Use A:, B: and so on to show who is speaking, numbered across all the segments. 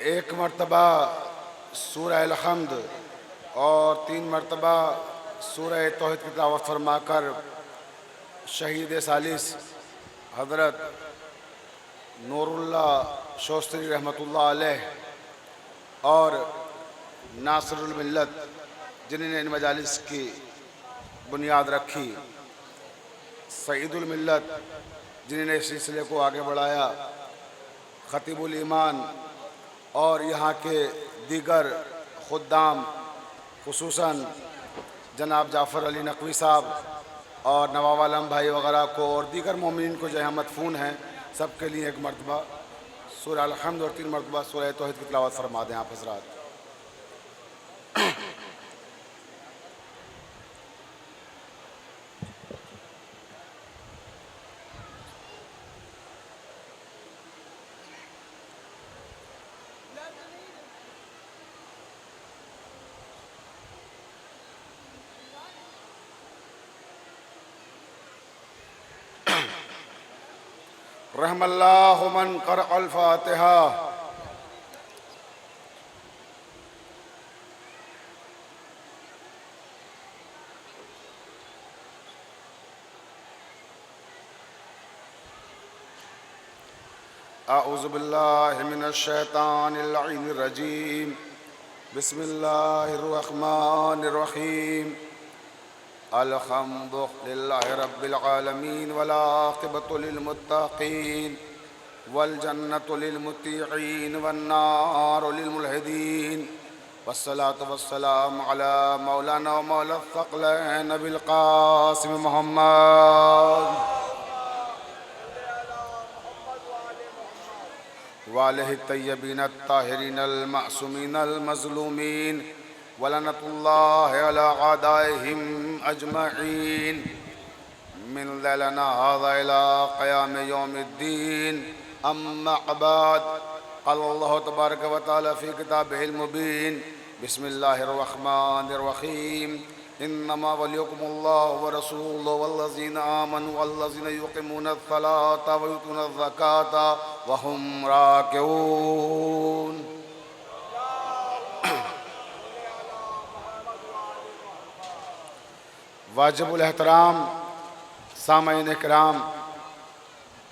A: एक मरतबा सूरह अल-हम्द और 3 मरतबा सूरह तौहीद की तिलावत फरमाकर शहीद सालिस हज़रत नूरुल्लाह शोस्तरी रहमतुल्लाह अलैह और नासिरुल मिल्लत जिन्होंने इन मजालिस की बुनियाद रखी, सईदुल मिल्लत जिन्होंने इस सिलसिले को आगे बढ़ाया, ख़तीबुल ईमान और यहाँ के दीगर खुद्दाम खुसूसन जनाब जाफ़र अली नकवी साहब और नवाब आलम भाई वगैरह को और दीगर मोमिन को जहाँ मदफून हैं, सब के लिए एक मरतबा सूरह अल-हम्द और 3 मरतबा सूरह तौहीद की तिलावत फरमा दें आप हज़रात। रहमल्लाहु मन क़रअल फ़ातिहा। अऊज़ु बिल्लाहि मिनश शैतानिर रजीम। बिस्मिल्लाहिर रहमानिर रहीम। अल्हम्दुलिल्लाहि रब्बिल आलमीन वल आक़िबतु लिल मुत्तक़ीन वल जन्नतु लिल मुत्तीक़ीन वन नारु लिल मुल्हिदीन वस्सलातु वस्सलामु अला मौलाना व मौला अस-सक़लैन अबिल क़ासिम मुहम्मद व आलिहि तय्यबीन अत्ताहिरीन अल-मअसूमीन अल-मज़लूमीन वलनतुल्लाहि अला आदाइहिम अजमईन मिन लैलना हाज़ा इला क़याम यौमिद्दीन। अम्मा बाद, क़ाल अल्लाहु तबारक व तआला फ़ी किताबिहिल मुबीन। बिस्मिल्लाहिर रहमानिर रहीम। इन्नमा वलियुकुमुल्लाहु व रसूलुहु वल्लज़ीना आमनु वल्लज़ीना युक़ीमूनस सलाता व युतूनज़ ज़काता व हुम राकिऊन। वाजिबुल एहतराम सामईन किराम,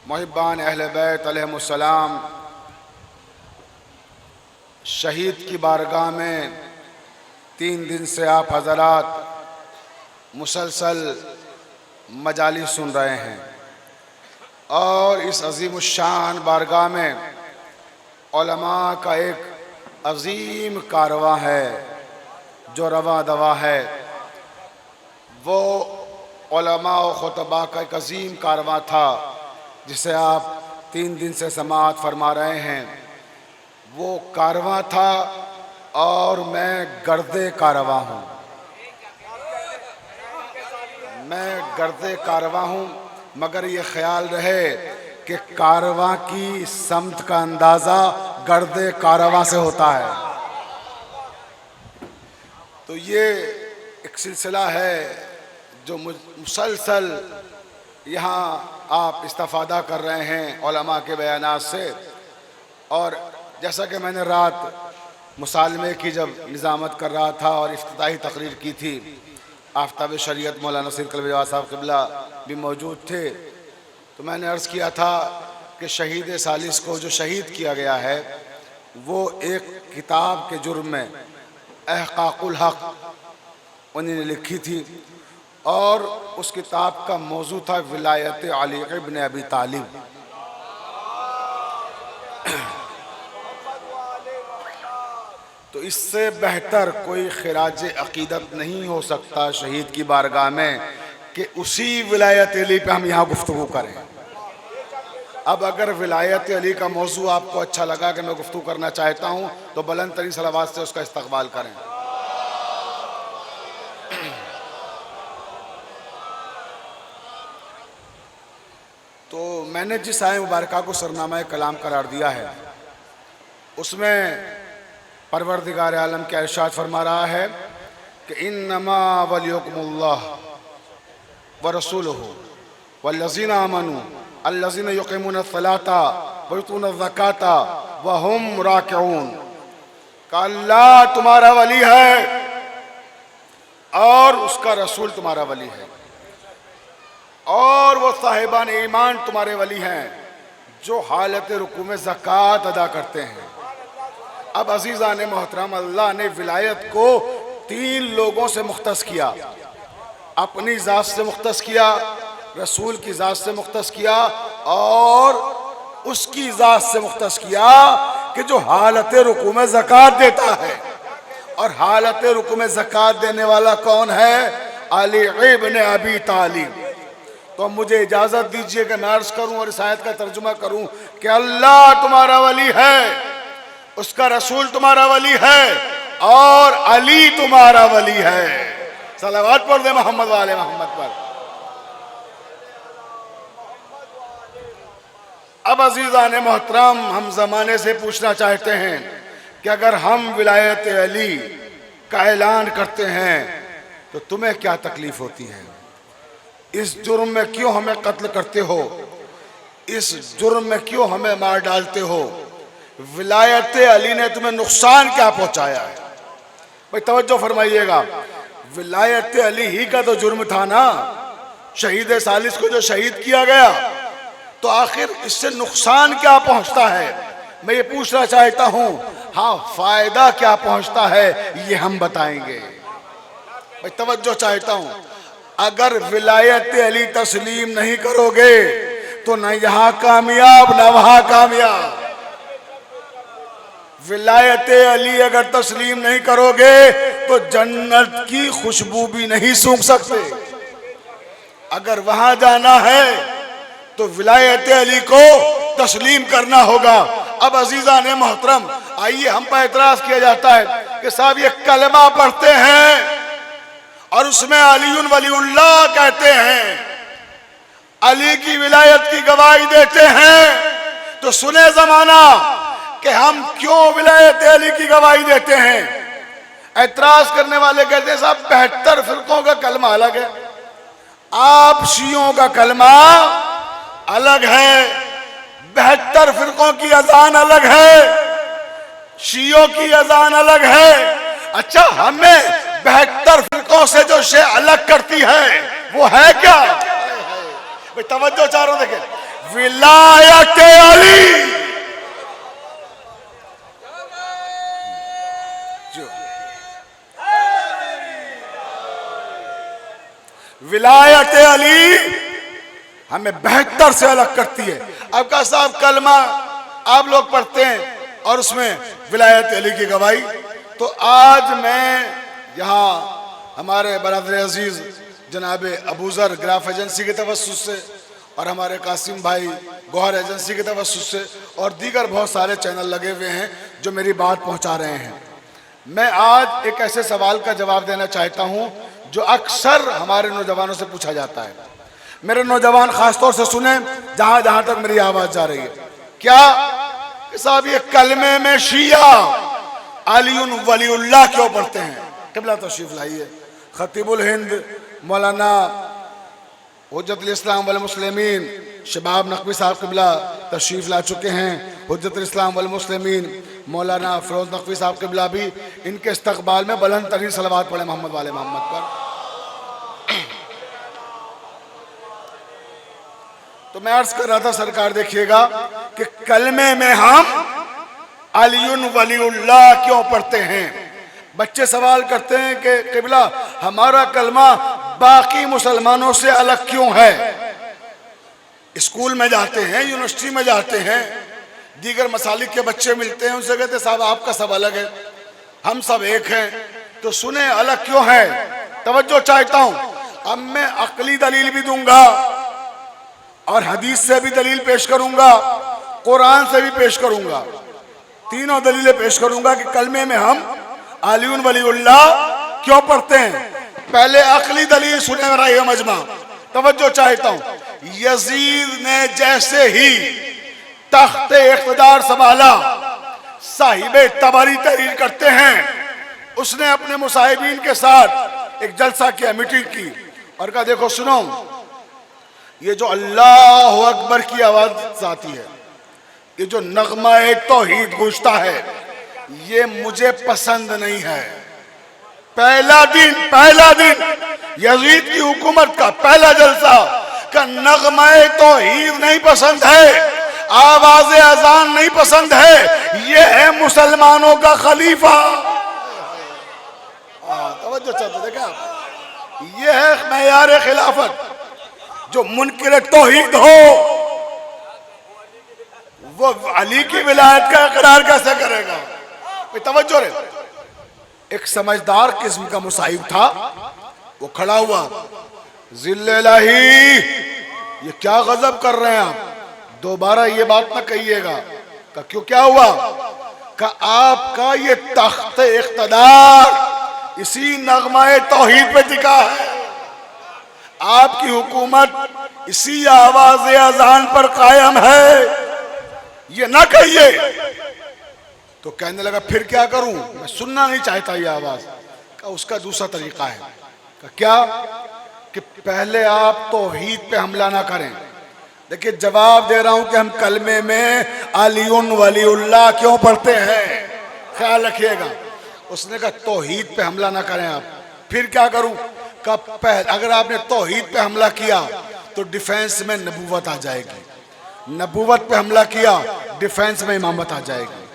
A: मुहिब्बान अहले बैत अलैहिमुस्सलाम, शहीद की बारगाह में 3 दिन से आप हज़रात मुसलसल मजालिस सुन रहे हैं और इस अज़ीमुश्शान बारगाह में उलमा का एक अज़ीम कारवां है जो रवा दवा है। वो उलमा और खुतबा का एक अज़ीम कारवां था जिसे आप 3 दिन से समाअत फरमा रहे हैं। वो कारवां था और मैं गर्दे कारवां हूँ। मैं गर्दे कारवां हूँ, मगर ये ख्याल रहे कि कारवां की समत का अंदाज़ा गर्दे कारवां से होता है। तो ये एक सिलसिला है जो मुसलसल यहाँ आप इस्तिफ़ादा कर रहे हैं उलमा के बयानात से। और जैसा कि मैंने रात मुसालमे की जब निज़ामत कर रहा था और इफ्तिताही तकरीर की थी, आफ्ताब शरीयत मौलाना नसीर कल्बी साहब क़िबला भी मौजूद थे, तो मैंने अर्ज़ किया था कि शहीद सालिस को जो शहीद किया गया है वो एक किताब के जुर्म में इहक़ाक़ुल हक़ उन्होंने लिखी थी और उस किताब का मौजू था विलायत अली इब्न अबी तालिब। तो इससे बेहतर कोई खिराज अक़ीदत नहीं हो सकता शहीद की बारगाह में कि उसी विलायत अली पे हम यहाँ गुफ्तगू करें। अब अगर विलायत अली का मौजू आपको अच्छा लगा कि मैं गुफ्तगू करना चाहता हूँ तो बुलंद तरीन सलावत से उसका इस्तक़बाल करें। तो मैंने जिस आय मुबारका को सरनामा कलाम करार दिया है उसमें परवरदिगार आलम क्या इरशाद फरमा रहा है कि इन्नमा वलियुकुमुल्लाह व रसूलुहु वल्लज़ीना आमनु अल्लज़ीना युक़ीमूनस सलाता वयुतून ज़काता वहुम राकिऊन। का अल्लाह तुम्हारा वली है और उसका रसूल तुम्हारा वली है और वो साहिबान ईमान तुम्हारे वली हैं जो हालत रुकू में ज़कात अदा करते हैं। अब अजीज़ान मोहतरम, अल्लाह ने विलायत को 3 लोगों से मुख्तस किया। अपनी ज़ात से मुख्तस किया, रसूल की ज़ात से मुख्तस किया और उसकी ज़ात से मुख्तस किया कि जो हालत रुकू में ज़कात देता है। और हालत रुकू में ज़कात देने वाला कौन है? अली इब्न अबी तालिब। तो मुझे इजाज़त दीजिए कि मैं अर्ज़ करूँ और इस आयत का तर्जुमा करूँ कि अल्लाह तुम्हारा वली है, उसका रसूल तुम्हारा वली है और अली तुम्हारा वली है। सलावत पढ़ दे मोहम्मद वाले मोहम्मद पर। अब अजीज़ान मोहतरम, हम ज़माने से पूछना चाहते हैं कि अगर हम विलायत अली का ऐलान करते हैं तो तुम्हें क्या तकलीफ होती है? इस जुर्म में क्यों हमें कत्ल करते हो? इस जुर्म में क्यों हमें मार डालते हो? विलायत अली ने तुम्हें नुकसान क्या पहुंचाया है? भाई तवज्जो फरमाइएगा, विलायत अली ही का तो जुर्म था ना, शहीद सालिस को जो शहीद किया गया, तो आखिर इससे नुकसान क्या पहुंचता है? मैं ये पूछना चाहता हूं। हाँ, फायदा क्या पहुंचता है ये हम बताएंगे। भाई तवज्जो चाहता हूं, अगर विलायत अली तस्लीम नहीं करोगे तो न यहां कामयाब न वहां कामयाब। विलायत अली अगर तस्लीम नहीं करोगे तो जन्नत की खुशबू भी नहीं सूंघ सकते। अगर वहां जाना है तो विलायत अली को तस्लीम करना होगा। अब अजीज़ान मोहतरम, आइए, हम पर एतराज किया जाता है कि साहब ये कलमा पढ़ते हैं और उसमें अलीउन वलीउल्लाह कहते हैं, अली की विलायत की गवाही देते हैं। तो सुने जमाना कि हम क्यों विलायत अली की गवाही देते हैं। एतराज करने वाले कहते हैं साहब 72 फिरकों का कलमा अलग है, आप शियों का कलमा अलग है, 72 फिरकों की अजान अलग है, शियों की अजान अलग है। अच्छा, हमें 72 फिरकों से जो शे अलग करती है वो है क्या? भाई तवज्जो चारों देखें, विलायत अली विलायत अली हमें 72 से अलग करती है। अब का साहब कलमा आप लोग पढ़ते हैं और उसमें विलायत अली की गवाही। तो आज मैं यहाँ हमारे बरादर अजीज जनाब अबूजर ग्राफ एजेंसी के तवस्सुस से और हमारे कासिम भाई गौहर एजेंसी के तवस्सुस से और दीगर बहुत सारे चैनल लगे हुए हैं जो मेरी बात पहुँचा रहे हैं। मैं आज एक ऐसे सवाल का जवाब देना चाहता हूँ जो अक्सर हमारे नौजवानों से पूछा जाता है। मेरे नौजवान खासतौर से सुने जहां जहां तक मेरी आवाज जा रही है। क्या साहब ये कलमे में शिया अलीउन वलीउल्लाह क्यों पढ़ते हैं? किबला तशरीफ लाइए। खतीबुल हिंद मौलाना हुज्जतुल इस्लाम वल मुस्लिमीन शबाब नकवी साहब किबला तशरीफ ला चुके हैं। हुज्जतुल इस्लाम वल मुस्लिमीन मौलाना फिरोज नकवी साहब किबला भी इनके इस्तकबाल में बुलंद तरीन सलवात पढ़े मोहम्मद वाले मोहम्मद पर। तो मैं अर्ज कर रहा था सरकार, देखिएगा कि कलमे में हम अलीउन वलीउल्लाह क्यों पढ़ते हैं। बच्चे सवाल करते हैं कि किबला हमारा कलमा बाकी मुसलमानों से अलग क्यों है? स्कूल में जाते हैं, यूनिवर्सिटी में जाते हैं, दीगर मसालिक के बच्चे मिलते हैं, उनसे कहते साहब आपका सब अलग है, हम सब एक हैं। तो सुने अलग क्यों है? तवज्जो चाहता हूं। अब मैं अकली दलील भी दूंगा और हदीस से भी दलील पेश करूंगा, कुरान से भी पेश करूंगा, तीनों दलीलें पेश करूंगा कि कलमे में हम अलीउन वलीउल्लाह क्यों पढ़ते हैं। पहले अकली दलील सुने मेरा यह मजमा, तवज्जो चाहता हूं। यजीद ने जैसे ही तख्ते इख्तिदार संभाला, साहिबे तबारी तहरीर करते हैं, उसने अपने मुसाहिबीन के साथ एक जलसा किया, मीटिंग की और कहा देखो सुनो, ये जो अल्लाह अकबर की आवाज आती है, ये जो नगमा तौहीद गूंजता है ये मुझे पसंद नहीं है। पहला दिन यजीद की हुकूमत का पहला जलसा का नगमा तौहीद नहीं पसंद है, आवाज अजान नहीं पसंद है। ये है मुसलमानों का खलीफा। तवज्जो चाहते देखा, ये है मेयार खिलाफत। जो मुनकिर तौहीद हो वो अली की विलायत का इकरार कैसे करेगा? तवज्जो रे, एक समझदार किस्म का मुसाहिब था, वो खड़ा हुआ, जिल्ले इलाही ये क्या गजब कर रहे हैं आप, दोबारा ये बात ना कहिएगा। का क्यों, क्या हुआ? का आपका ये तख्त इख्तदार इसी नगमाए तौहीद पे टिका है, आपकी हुकूमत इसी आवाज अजान पर कायम है, ये ना कहिए। तो कहने लगा फिर क्या करूं, मैं सुनना नहीं चाहता ये आवाज। का उसका दूसरा तरीका है। का क्या? कि पहले आप तौहीद पे हमला ना करें। देखिए जवाब दे रहा हूं कि हम कलमे में अलीउन वलीउल्लाह क्यों पढ़ते हैं, ख्याल रखिएगा। उसने कहा तौहीद पे हमला ना करें आप। फिर क्या करूं? का पहले अगर आपने तौहीद पे हमला किया तो डिफेंस में नबूवत आ जाएगी, नबूवत पे हमला किया डिफेंस में इमामत आ जाएगी।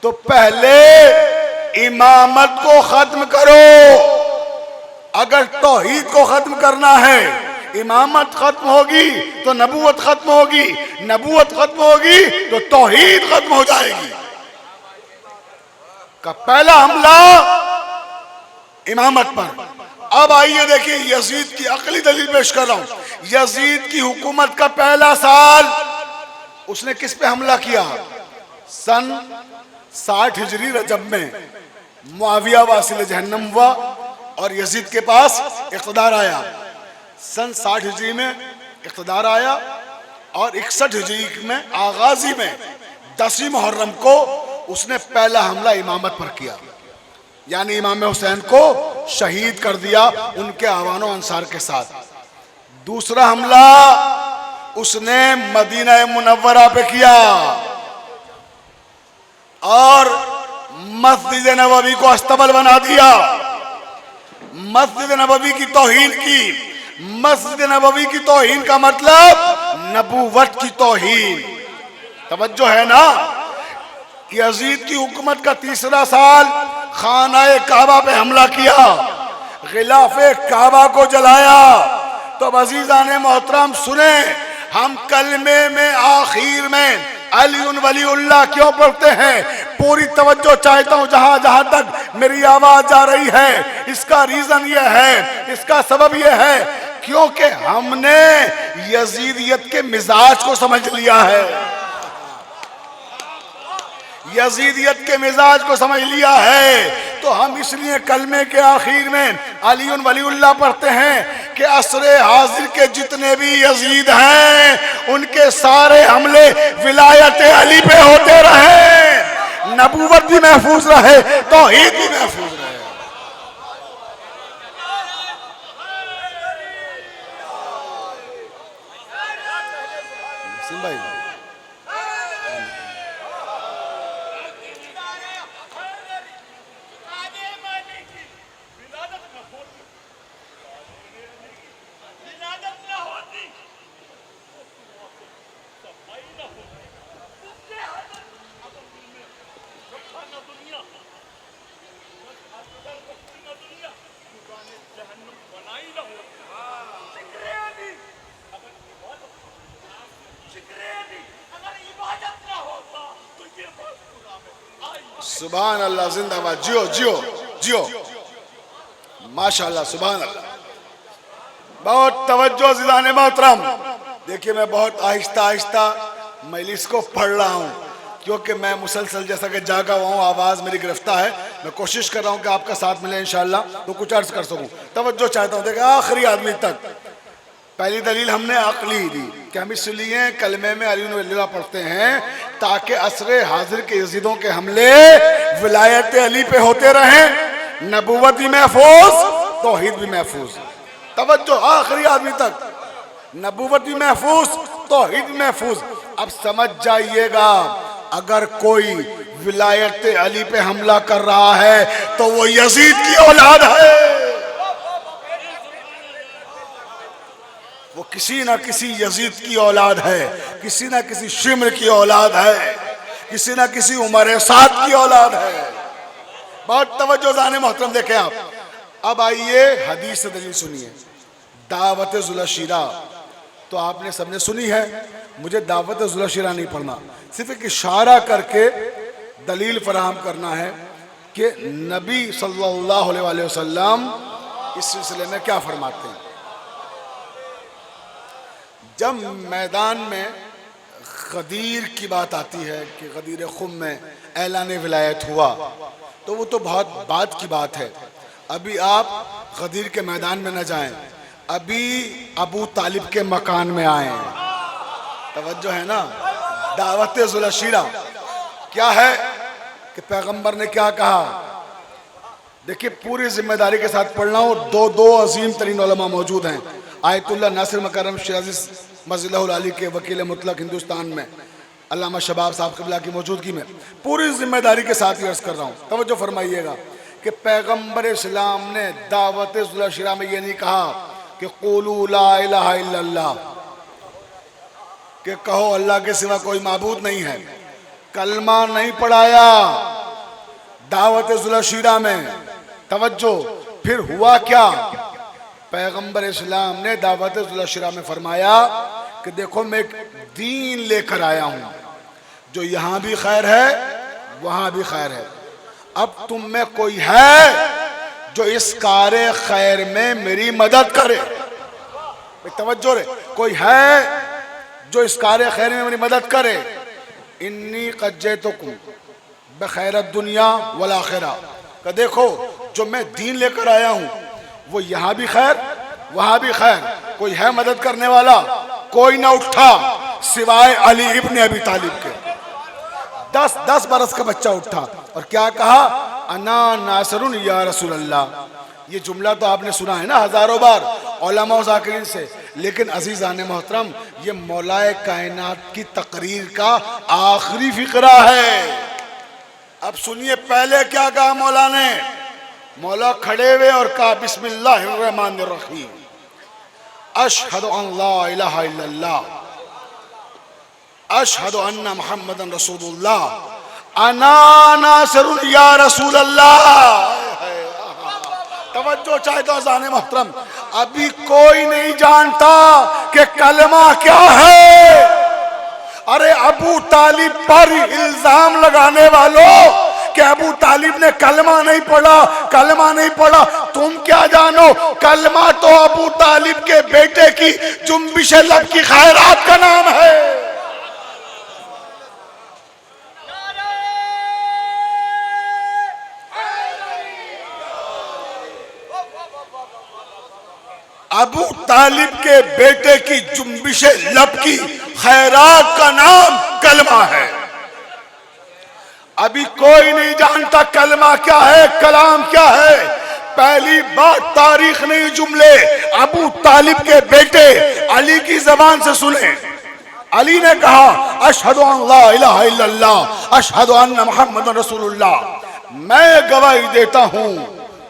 A: तो पहले इमामत को खत्म करो। अगर तौहीद को खत्म करना है, इमामत खत्म होगी तो नबूवत खत्म होगी, नबूवत खत्म होगी तो तौहीद खत्म हो जाएगी। का पहला हमला इमामत पर। अब आइए देखिए यजीद की अकली दलील पेश कर रहा हूं। यजीद की हुकूमत का पहला साल उसने किस पे हमला किया? सन 60 हिजरी रजब में मुआविया वासिल जहन्नम हुआ और यजीद के पास इख्तदार आया। सन 60 हिजरी में इख्तदार आया और 61 हिजरी में आगाजी में 10वीं मुहर्रम को उसने पहला हमला इमामत पर किया, यानी इमाम हुसैन को शहीद कर दिया उनके आवानो अंसार के साथ। दूसरा हमला उसने मदीना मुनव्वरा पे किया और मस्जिद नबवी को अस्तबल बना दिया, मस्जिद नबवी की तौहीन की। मस्जिद नबवी की तौहीन का मतलब नबूवत की तौहीन। तवज्जो है ना? यजीद की हुकूमत का तीसरा साल खानाए काबा पे हमला किया, गिलाफे काबा को जलाया। तो अजीजान मोहतरम सुने, हम कलमे में आखिर में अलीउन वलीउल्लाह क्यों पढ़ते हैं? पूरी तवज्जो चाहता हूं जहां जहां तक मेरी आवाज आ रही है। इसका रीजन यह है, इसका सबब यह है क्योंकि हमने यजीदियत के मिजाज को समझ लिया है, यजीदियत के मिजाज को समझ लिया है। तो हम इसलिए कलमे के आखिर में अलीउन वलीउल्लाह पढ़ते हैं कि असरे हाजिर के जितने भी यजीद हैं उनके सारे हमले विलायत अली पे होते रहे, नबूवत भी महफूज रहे, तौहीद भी महफूज रहे। सिंह भाई सुभान अल्लाह, जिंदाबाद, जियो जियो जियो, माशाअल्लाह, सुभान अल्लाह। बहुत तवज्जो ज़िदाने मोहतरम। देखिए मैं बहुत आहिस्ता आहिस्ता मजलिस को पढ़ रहा हूँ क्योंकि मैं मुसलसल जैसा कि जागा हुआ हूँ, आवाज़ मेरी गिरफ्तार है। मैं कोशिश कर रहा हूँ कि आपका साथ मिले इंशाअल्लाह, तो कुछ अर्ज कर सकूँ। तवज्जो चाहता हूँ, देखिए आखिरी आदमी तक। पहली दलील हमने अकली दी कि हम इसलिए कलमे में अली वलीउल्लाह पढ़ते हैं ताकि असरे हाजिर के यजीदों के हमले विलायत अली पे होते रहें, नबूवत भी महफूज, तौहीद भी महफूज। तवज्जो आखिरी आदमी तक, नबूवत भी महफूज, तौहीद भी महफूज। अब समझ जाइएगा अगर कोई विलायत अली पे हमला कर रहा है तो वो यजीद की औलाद है। वो किसी ना किसी यजीद की औलाद है, किसी ना किसी शिम्र की औलाद है, किसी ना किसी उमर साद की औलाद है। बहुत तवज्जो जाने मोहतरम देखें आप। अब आइए हदीस से दलील सुनिए। दावत जुलशीरा तो आपने सबने सुनी है, मुझे दावत जुलशीरा नहीं पढ़ना, सिर्फ एक इशारा करके दलील फराहम करना है कि नबी सल्लल्लाहु अलैहि वसल्लम इस सिलसिले में क्या फरमाते हैं। जब मैदान में गदीर की बात आती है कि गदीर खुम में ऐलान विलायत हुआ, तो वो तो बहुत बाद की बात है। अभी आप गदीर के मैदान में न जाएं, अभी अबू तालिब के मकान में आए। तवज्जो है ना। दावत जुलशीरा क्या है कि पैगंबर ने क्या कहा। देखिए पूरी जिम्मेदारी के साथ पढ़ना हो। दो अजीम तरीन उलमा मौजूद हैं, आयतुल्लाह नासिर मकरम शिराजी मज़िलहुल आली के वकील मुतलक हिंदुस्तान में, अल्लामा शबाब साहब क़िबला की मौजूदगी में पूरी जिम्मेदारी के साथ ही अर्ज़ कर रहा हूँ। तवज्जो फरमाइएगा कि पैगंबर इस्लाम ने दावत जुलशीरा में ये नहीं कहा कि क़ुलू ला इलाहा इल्लल्लाह, कि कहो अल्लाह के सिवा कोई माबूद नहीं है। कलमा नहीं पढ़ाया दावत जुलशीरा में। तवज्जो। फिर हुआ क्या, पैगंबर इस्लाम ने दावत जुलशीरा में फरमाया कि देखो मैं एक दीन लेकर आया हूं, जो यहां भी खैर है वहां भी खैर है। अब तुम में कोई है जो इस कारे खैर में मेरी मदद करे। तवज्जो रे, कोई है जो इस कारे खैर में मेरी मदद करे। इन्नी कज्जैतुकुम बखैरत दुनिया वल आखिरा, का देखो जो मैं दीन लेकर आया हूं वो यहाँ भी खैर वहां भी खैर। कोई है मदद करने वाला? कोई ना उठा सिवाय अली इब्न अबी तालिब के। 10 बरस का बच्चा उठा और क्या कहा, अना नासरुन या रसूल अल्लाह। ये जुमला तो आपने सुना है ना हजारों बार उलमा ज़ाकिरीन से, लेकिन अजीज़ान मोहतरम ये मौलाए कायनात की तकरीर का आखिरी फिक्रा है। अब सुनिए पहले क्या कहा मौला ने। मौला खड़े हुए और कहा बिस्मिल्लाहिर्रहमानिर्रहीम, अशहदु अन ला इलाहा इल्लल्लाह, अशहदु अन्ना मुहम्मदन रसूलुल्लाह, अना नासिरुन या रसूल अल्लाह। तवज्जो चाहे तो जाने मोहतरम, अभी कोई नहीं जानता कि कलमा क्या है। अरे अबू तालिब पर इल्जाम लगाने वालों कि अबू तालिब ने कलमा नहीं पढ़ा, कलमा नहीं पढ़ा, तुम क्या जानो। कलमा तो अबू तालिब के बेटे की जुम्बिश लब की खैरात का नाम है। अबू तालिब के बेटे की जुम्बिश लब की खैरात का नाम कलमा है। अभी कोई नहीं जानता कलमा क्या है, कलाम क्या है। पहली बार तारीख ने जुमले अबू तालिब के बेटे अली की जबान से सुने। अली ने कहा अशहदु अन ला इलाहा इल्लल्लाह, अशहदु अन्ना मुहम्मदन रसूलुल्लाह। मैं गवाही देता हूं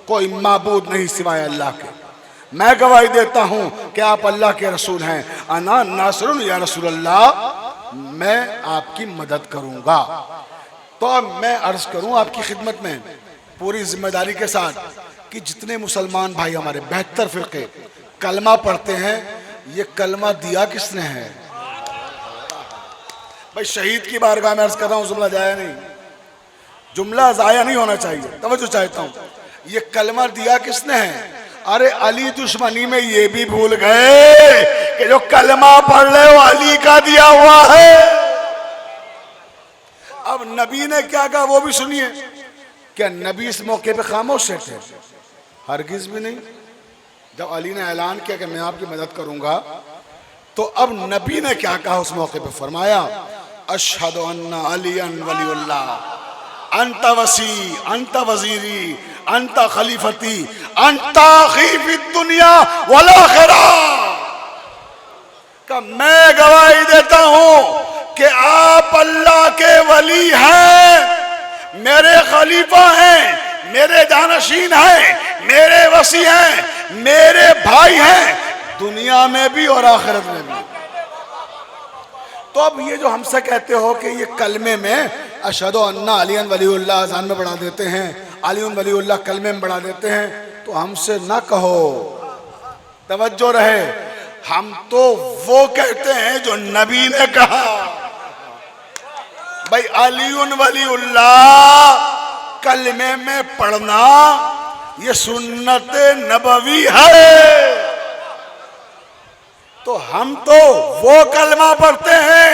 A: कोई माबूद नहीं सिवाय अल्लाह के। मैं गवाही देता हूं कि आप अल्लाह के रसूल हैं। अना नासरुन या रसूलल्लाह, मैं आपकी मदद करूंगा। तो अब मैं अर्ज करूं आपकी खिदमत में पूरी जिम्मेदारी के साथ कि जितने मुसलमान भाई हमारे 72 फिरके कलमा पढ़ते हैं, ये कलमा दिया किसने है? भाई शहीद की बारगाह में अर्ज कर रहा हूं, जुमला जाया नहीं, जुमला जाया नहीं होना चाहिए। तवज्जो चाहता हूं, ये कलमा दिया किसने है? अरे अली दुश्मनी में ये भी भूल गए कि जो कलमा पढ़ रहे हो अली का दिया हुआ है। अब नबी ने क्या कहा वो भी सुनिए। क्या नबी इस मौके पे खामोश थे? हरगिज भी नहीं। जब अली ने ऐलान किया कि मैं आपकी मदद करूंगा, तो अब नबी ने क्या कहा उस मौके पे? फरमाया अशहदु अन्ना अलियन वलीउल्लाह, अंता वसी, अंता वजीरी, अंता खलीफती, अंता खीफिद दुनिया वल आखिरा। का मैं गवाही देता हूं कि आप अल्लाह के वली हैं, मेरे खलीफा हैं, मेरे जानशीन हैं, मेरे वसी हैं, मेरे भाई हैं, दुनिया में भी और आखिरत में भी। तो अब ये जो हमसे कहते हो कि ये कलमे में अशहदु अन्ना अलियन वलीउल्लाह अज़ान में बढ़ा देते हैं, अलियुन वलीउल्लाह कलमे में बढ़ा देते हैं, तो हमसे ना कहो, तवज्जो रहे। हम तो वो कहते हैं जो नबी ने कहा। भाई अलियुन वलीउल्लाह कलमे में पढ़ना ये सुन्नत नबवी है। तो हम तो वो कलमा पढ़ते हैं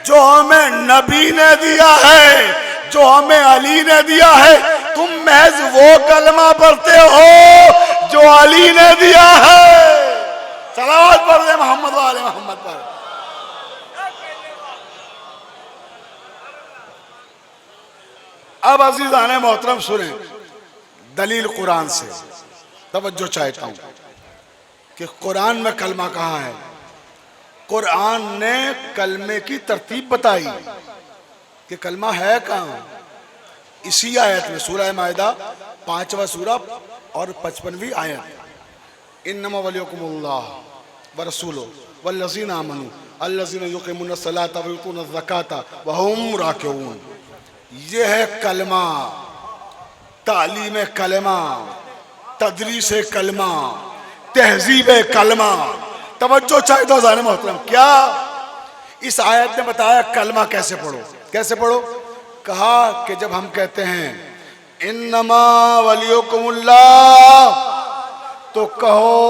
A: जो हमें नबी ने दिया है, जो हमें अली ने दिया है। तुम महज वो कलमा पढ़ते हो जो अली ने दिया है। सलावत पढ़ दे मोहम्मद वाले मोहम्मद पर। अब अजीज़ाने मोहतरम सुने दलील कुरान से। तवज्जो चाहता हूं कि कुरान में कलमा कहाँ है। कुरान ने कलमे की तरतीब बताई कि कलमा है कहाँ। इसी आयत में सूरह माइदा 5वां सूरा और 55वीं आयत। इन्नमा वलियुकुमुल्लाह व रसूलुहु वल्लज़ीना आमनू अल्लज़ीना युक़ीमूनस सलाता व युतूनज़ ज़काता व हुम राकिऊन। ये है कलमा, तालीम कलमा, तदरीस कलमा, तहजीब कलमा। तवज्जो चाहिए तो ज़ाने मोहतरम, क्या इस आयत ने बताया कलमा कैसे पढ़ो, कैसे पढ़ो। कहा कि जब हम कहते हैं इन्नमा वलियुकुमुल्लाह, तो कहो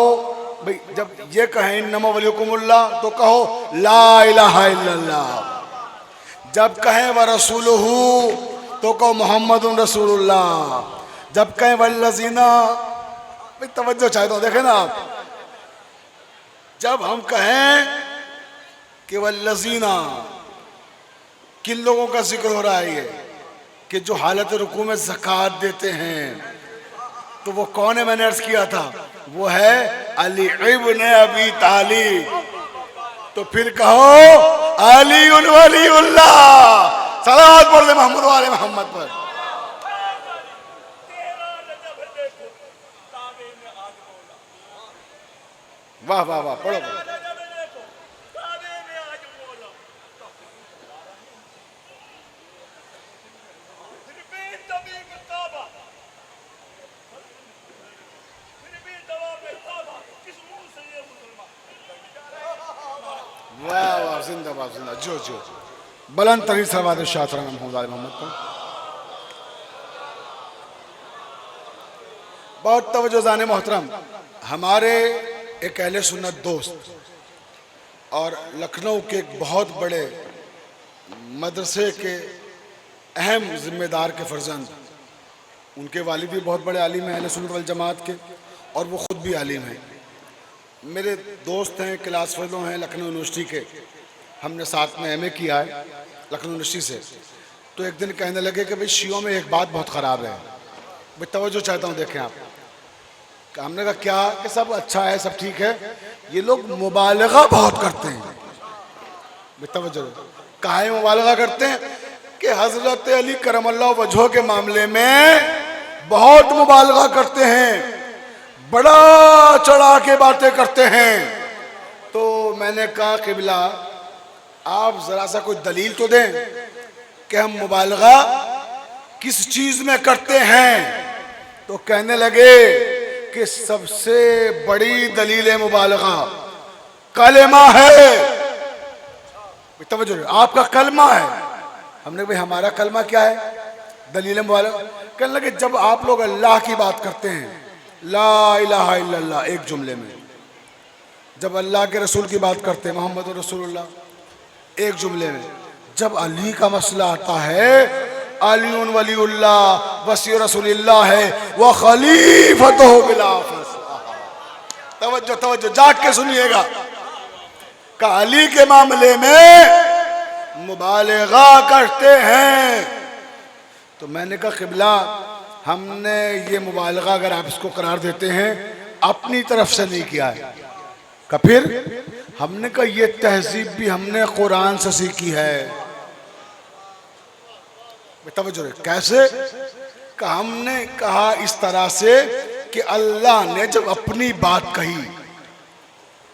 A: भाई, जब ये कहें इन्नमा वलियुकुमुल्लाह तो कहो ला इलाहा इल्लल्लाह। जब कहें व रसूलुहु तो कहो मोहम्मदुर रसूलुल्लाह। जब कहें वल्लज़ीना, भाई तवज्जो चाहे तो देखें ना आप, जब हम कहें कि वल्लज़ीना, किन लोगों का जिक्र हो रहा है ये कि जो हालत रुकू में ज़कात देते हैं। तो वो कौन है, मैंने अर्ज किया था, वो है अली इब्न अबी तालिब। तो फिर कहो अलीउन वलीउल्लाह। सलावत पढ़ दे मोहम्मद वाले मोहम्मद पर। वाह वाह वाह, पढ़ो पढ़ो। वाह वाह, जिंदाबाद जिंदा, जो जो बुलंद तरीन सलवात शाह मोहम्मद पर। बहुत तवज्जो जाने मोहतरम, हमारे एक अहले सुन्नत दोस्त और लखनऊ के एक बहुत बड़े मदरसे के अहम जिम्मेदार के फर्जंद, उनके वालिद भी बहुत बड़े आलिम हैं अहले सुन्नत वल जमात के, और वो ख़ुद भी आलिम हैं। मेरे दोस्त हैं, क्लास फेलो हैं लखनऊ यूनिवर्सिटी के, हमने साथ में एमए किया है लखनऊ यूनिवर्सिटी से। तो एक दिन कहने लगे कि भाई शियों में एक बात बहुत ख़राब है। भाई तवज्जो चाहता हूँ, देखें आप। हमने कहा क्या? कि सब अच्छा है, सब ठीक है, ये लोग मुबालगा बहुत करते हैं। तवज्जो, काहे मुबालगा करते हैं? कि हजरत अली करमल्लाह वजह के मामले में बहुत मुबालगा करते हैं, बड़ा चढ़ा के बातें करते हैं। तो मैंने कहा क़िबला आप जरा सा कोई दलील तो दें कि हम मुबालगा किस चीज में करते हैं। तो कहने लगे कि सबसे बड़ी दलील मुबालगा कलमा है। तवज्जो, आपका कलमा है। हमने भाई हमारा कलमा क्या है? दलील मुबालगा। कहने लगे जब आप लोग अल्लाह की बात करते हैं ला इलाहा इल्लल्लाह एक जुमले में, जब अल्लाह के रसूल की बात करते हैं मोहम्मद रसूलुल्लाह एक जुमले में, जब अली का मसला आता है अलीउन वलीउल्लाह वसी रसूलिल्लाह है व खलीफतहु बिला फस। तवज्जो तवज्जो, जाग के सुनिएगा। का अली के मामले में मुबालगा करते हैं। तो मैंने कहा क़िबला हमने ये मुबालगा अगर आप इसको करार देते हैं अपनी तरफ से नहीं किया है। का फिर हमने कहा ये तहजीब भी हमने कुरान से सीखी है। तवज्जो रहे, कैसे? कि हमने कहा इस तरह से कि अल्लाह ने जब अपनी बात कही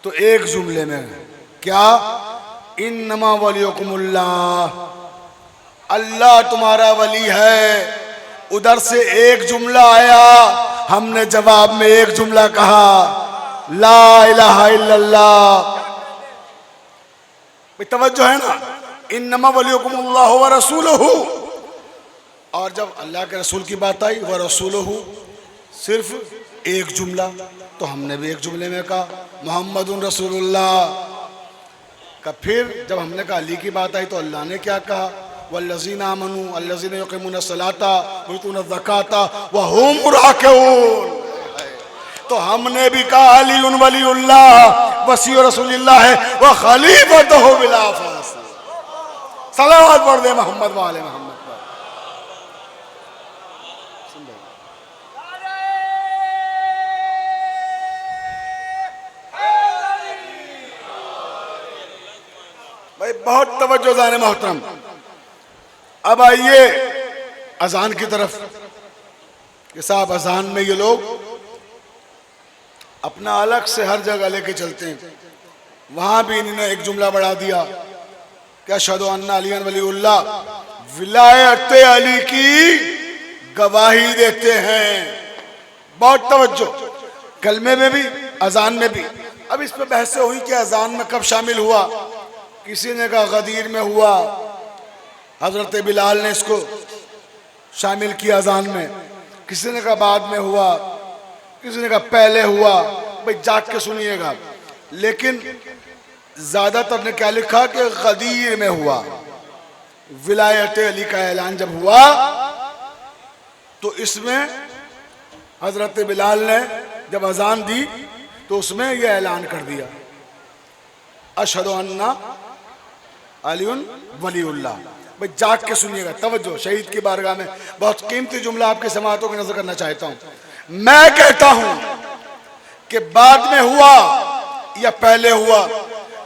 A: तो एक जुमले में, क्या? इन्नमा वलियुकुमुल्लाह, अल्लाह तुम्हारा वली है। उधर से एक जुमला आया, हमने जवाब में एक जुमला कहा, ला इलाहा इल्लल्लाह। तवज्जो है ना, इन्नमा वलियुकुमुल्लाह व रसूलुहु। और जब अल्लाह के रसूल की बात आई, व रसूलुहु, सिर्फ एक जुमला, तो हमने भी एक जुमले में कहा मुहम्मदुन रसूलुल्लाह का। फिर जब हमने कहा अली की बात आई तो अल्लाह ने क्या कहा, वल्लज़ीना आमनू अल्लज़ीना युक़ीमूना सलाता व युतूना ज़काता व हुम राकिऊन। तो हमने भी कहा अली वलीउल्लाह वसी रसूलुल्लाह है व खलीफतुहु बिल आफास। सलावत पढ़ दे मोहम्मद वाले मोहम्मद। भाई बहुत तवज्जो जाने मोहतरम। अब आइए अजान की तरफ कि साहब अजान में ये लोग अपना अलग से हर जगह लेके चलते हैं। वहां भी इन्होंने एक जुमला बढ़ा दिया कि अशहदु अन्ना अलियन वलीउल्लाह, विलायत अली की गवाही देते हैं। बहुत तवज्जो, कलमे में भी अजान में भी। अब इस पर बहसें हुई कि अजान में कब शामिल हुआ। किसी ने कहा गदीर में हुआ, हजरत बिलाल ने इसको शामिल किया अजान में। किसी ने कहा बाद में हुआ, किसी ने कहा पहले हुआ। भाई जाग के सुनिएगा। लेकिन ज्यादातर ने क्या लिखा कि गदीर में हुआ। विलायत अली का ऐलान जब हुआ तो इसमें हजरत बिलाल ने जब अजान दी तो उसमें यह ऐलान कर दिया, अशहदु अन्ना अलियुन वलीउल्लाह। भाई जाग के सुनिएगा, तवज्जो। शहीद की बारगाह में बहुत कीमती जुमला आपके समातों की नजर करना चाहता हूं। मैं कहता हूं कि बाद में हुआ या पहले हुआ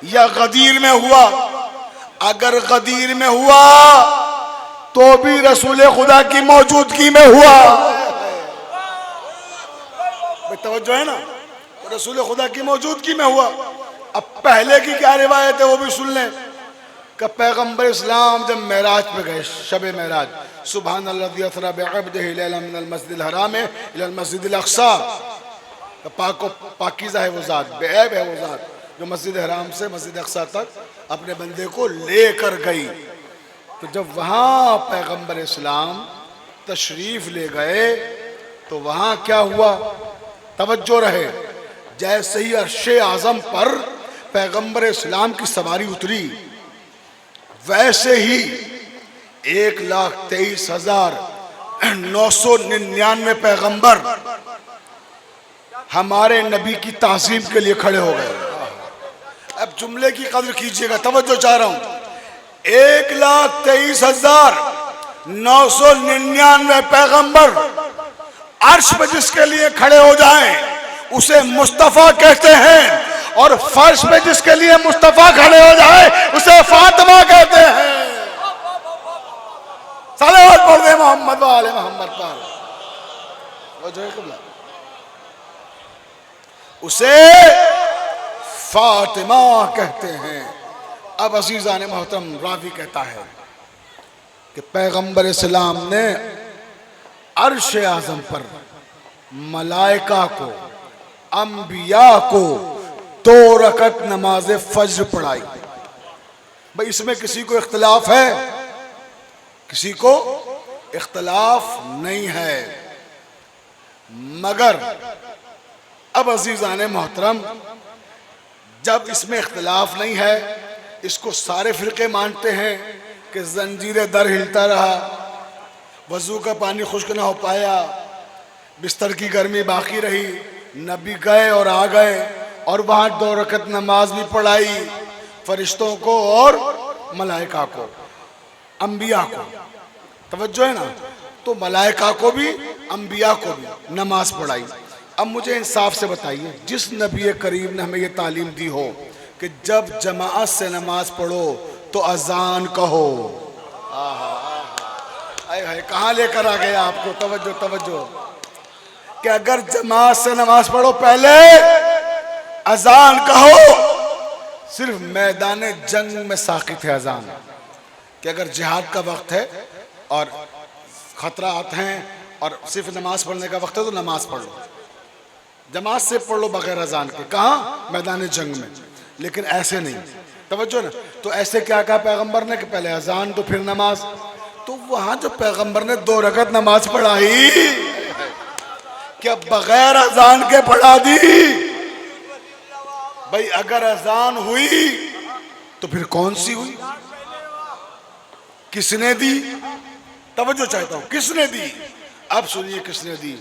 A: या गदीर में हुआ। अगर गदीर में हुआ तो भी रसूल खुदा की मौजूदगी में हुआ। भाई तवज्जो है ना, तो रसूल खुदा की मौजूदगी में हुआ। अब पहले की क्या रिवायत है वो भी सुन लें कि पैगंबर इस्लाम जब मेराज पे गए, शब मेराज, सुबहानल्लज़ी असरा बिअब्दिही लैलन मिनल मस्जिदिल हराम इलल मस्जिदिल अक़सा। पाकीज़ा है वो ज़ात, बेऐब है वो ज़ात जो मस्जिद हराम से मस्जिद अक़सा तक अपने बंदे को लेकर गई। तो जब वहाँ पैगंबर इस्लाम तशरीफ़ ले गए तो वहाँ क्या हुआ, तवज्जो रहे। जैसे ही अर्शे आज़म पर पैगंबर इस्लाम की सवारी उतरी, वैसे ही 1,23,999 पैगंबर हमारे नबी की ताज़ीम के लिए खड़े हो गए। अब जुमले की कदर कीजिएगा, तवज्जो चाह रहा हूं। 1,23,999 पैगंबर अर्श पे जिसके लिए खड़े हो जाएं उसे मुस्तफ़ा कहते हैं, और फर्श पे जिसके लिए मुस्तफ़ा खड़े हो जाए उसे फातिमा कहते हैं। सलावत पढ़ दे मोहम्मद वाले मोहम्मद पर। उसे फातिमा कहते हैं। अब अजीज़ान मोहतरम, रावी कहता है कि पैगंबर इस्लाम ने अर्श आज़म पर मलाइका को, अंबिया को 2 रकत नमाज फज्र पढ़ाई। भाई इसमें किसी को इख्तलाफ है? किसी को इख्तलाफ नहीं है। मगर अब अजीज़ान मोहतरम, जब इसमें इख्तलाफ नहीं है, इसको सारे फिरके मानते हैं कि जंजीर दर हिलता रहा, वजू का पानी खुश्क ना हो पाया, बिस्तर की गर्मी बाकी रही, नबी गए और आ गए, और वहाँ 2 रकत नमाज भी पढ़ाई फरिश्तों को और मलाइका को, अंबिया को। तवज्जो है ना, तो मलाइका को भी अंबिया को भी नमाज पढ़ाई। अब मुझे इंसाफ से बताइए, जिस नबी करीम ने हमें ये तालीम दी हो कि जब जमात से नमाज पढ़ो तो अजान कहो। आए कहाँ लेकर आ गया आपको, तवज्जो तवज्जो, कि अगर जमात से नमाज पढ़ो पहले अजान कहो। सिर्फ मैदान जंग में साकित है अजान, कि अगर जिहाद का वक्त है और खतरात हैं और सिर्फ नमाज पढ़ने का वक्त है तो नमाज पढ़ लो, जमात से पढ़ लो बगैर अजान के। कहाँ? मैदान जंग में। लेकिन ऐसे नहीं, तवज्जो ना। तो ऐसे क्या कहा पैगंबर ने कि पहले अजान तो फिर नमाज। तो वहां जो पैगंबर ने 2 रकत नमाज पढ़ाई, क्या बगैर अजान के पढ़ा दी? भाई अगर अजान हुई तो फिर कौन सी हुई? किसने दी? तवज्जो चाहता हूं, किसने दी? अब सुनिए किसने दी।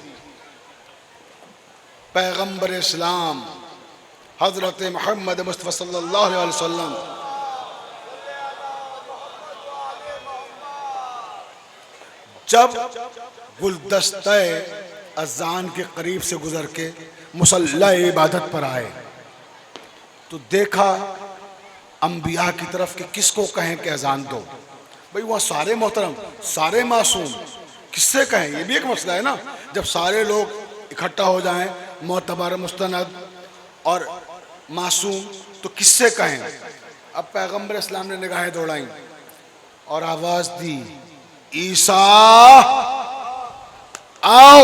A: पैगंबर इस्लाम हजरत मोहम्मद मुस्तफा सल्लल्लाहु अलैहि वसल्लम जब गुलदस्ते अजान के करीब से गुजर के मुसल्ला इबादत पर आए तो देखा अंबिया की तरफ कि किसको कहें कि अजान दो। भाई वहाँ सारे मोहतरम, सारे मासूम, किससे कहें? ये भी एक मसला है ना। जब सारे लोग इकट्ठा हो जाएं, मोतबर मुस्तनद और मासूम, तो किससे कहें? अब पैगंबर इस्लाम ने निगाहें दौड़ाई और आवाज दी, ईसा आओ,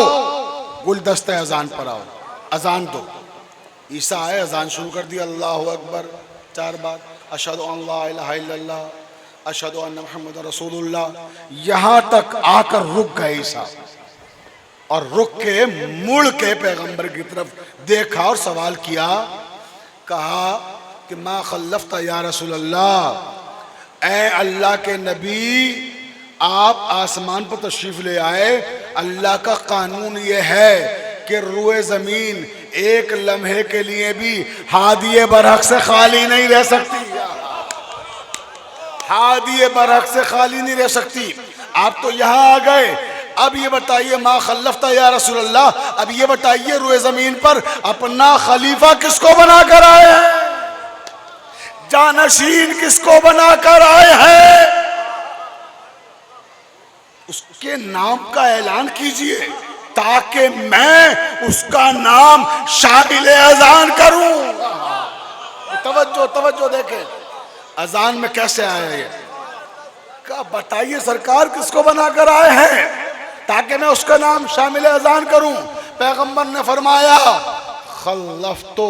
A: गुलदस्ते अजान पर आओ, अजान दो। ईसा आए, अजान शुरू कर दी, अल्लाहु अकबर 4 बार, अशहदु अन ला इलाहा इल्लल्लाह, अशहदु अन्ना मुहम्मदुर रसूलुल्लाह। यहां तक आकर रुक गए ईसा, और रुक के मुड़ के पैगंबर की तरफ देखा और सवाल किया। कहा कि मा खल्लफ्ता या रसूल अल्लाह, ऐ अल्लाह के नबी, आप आसमान पर तशरीफ ले आए। अल्लाह का कानून ये है कि रूए जमीन एक लम्हे के लिए भी हादिये बरहक से खाली नहीं रह सकती, हादिये बरहक से खाली नहीं रह सकती। आप तो यहाँ आ गए, अब ये बताइए मा खल्लफ्ता या रसूल अल्लाह, अब ये बताइए रूए जमीन पर अपना खलीफा किसको बनाकर आए हैं? जानशीन किसको बनाकर आए हैं? उसके नाम का ऐलान कीजिए ताकि मैं उसका नाम शामिल अजान करूं। तवज्जो तवज्जो देखें, अजान में कैसे आया ये? क्या बताइए सरकार किसको बनाकर आए हैं ताकि मैं उसका नाम शामिल अजान करूं? पैगंबर ने फरमाया, खल्लफ्तो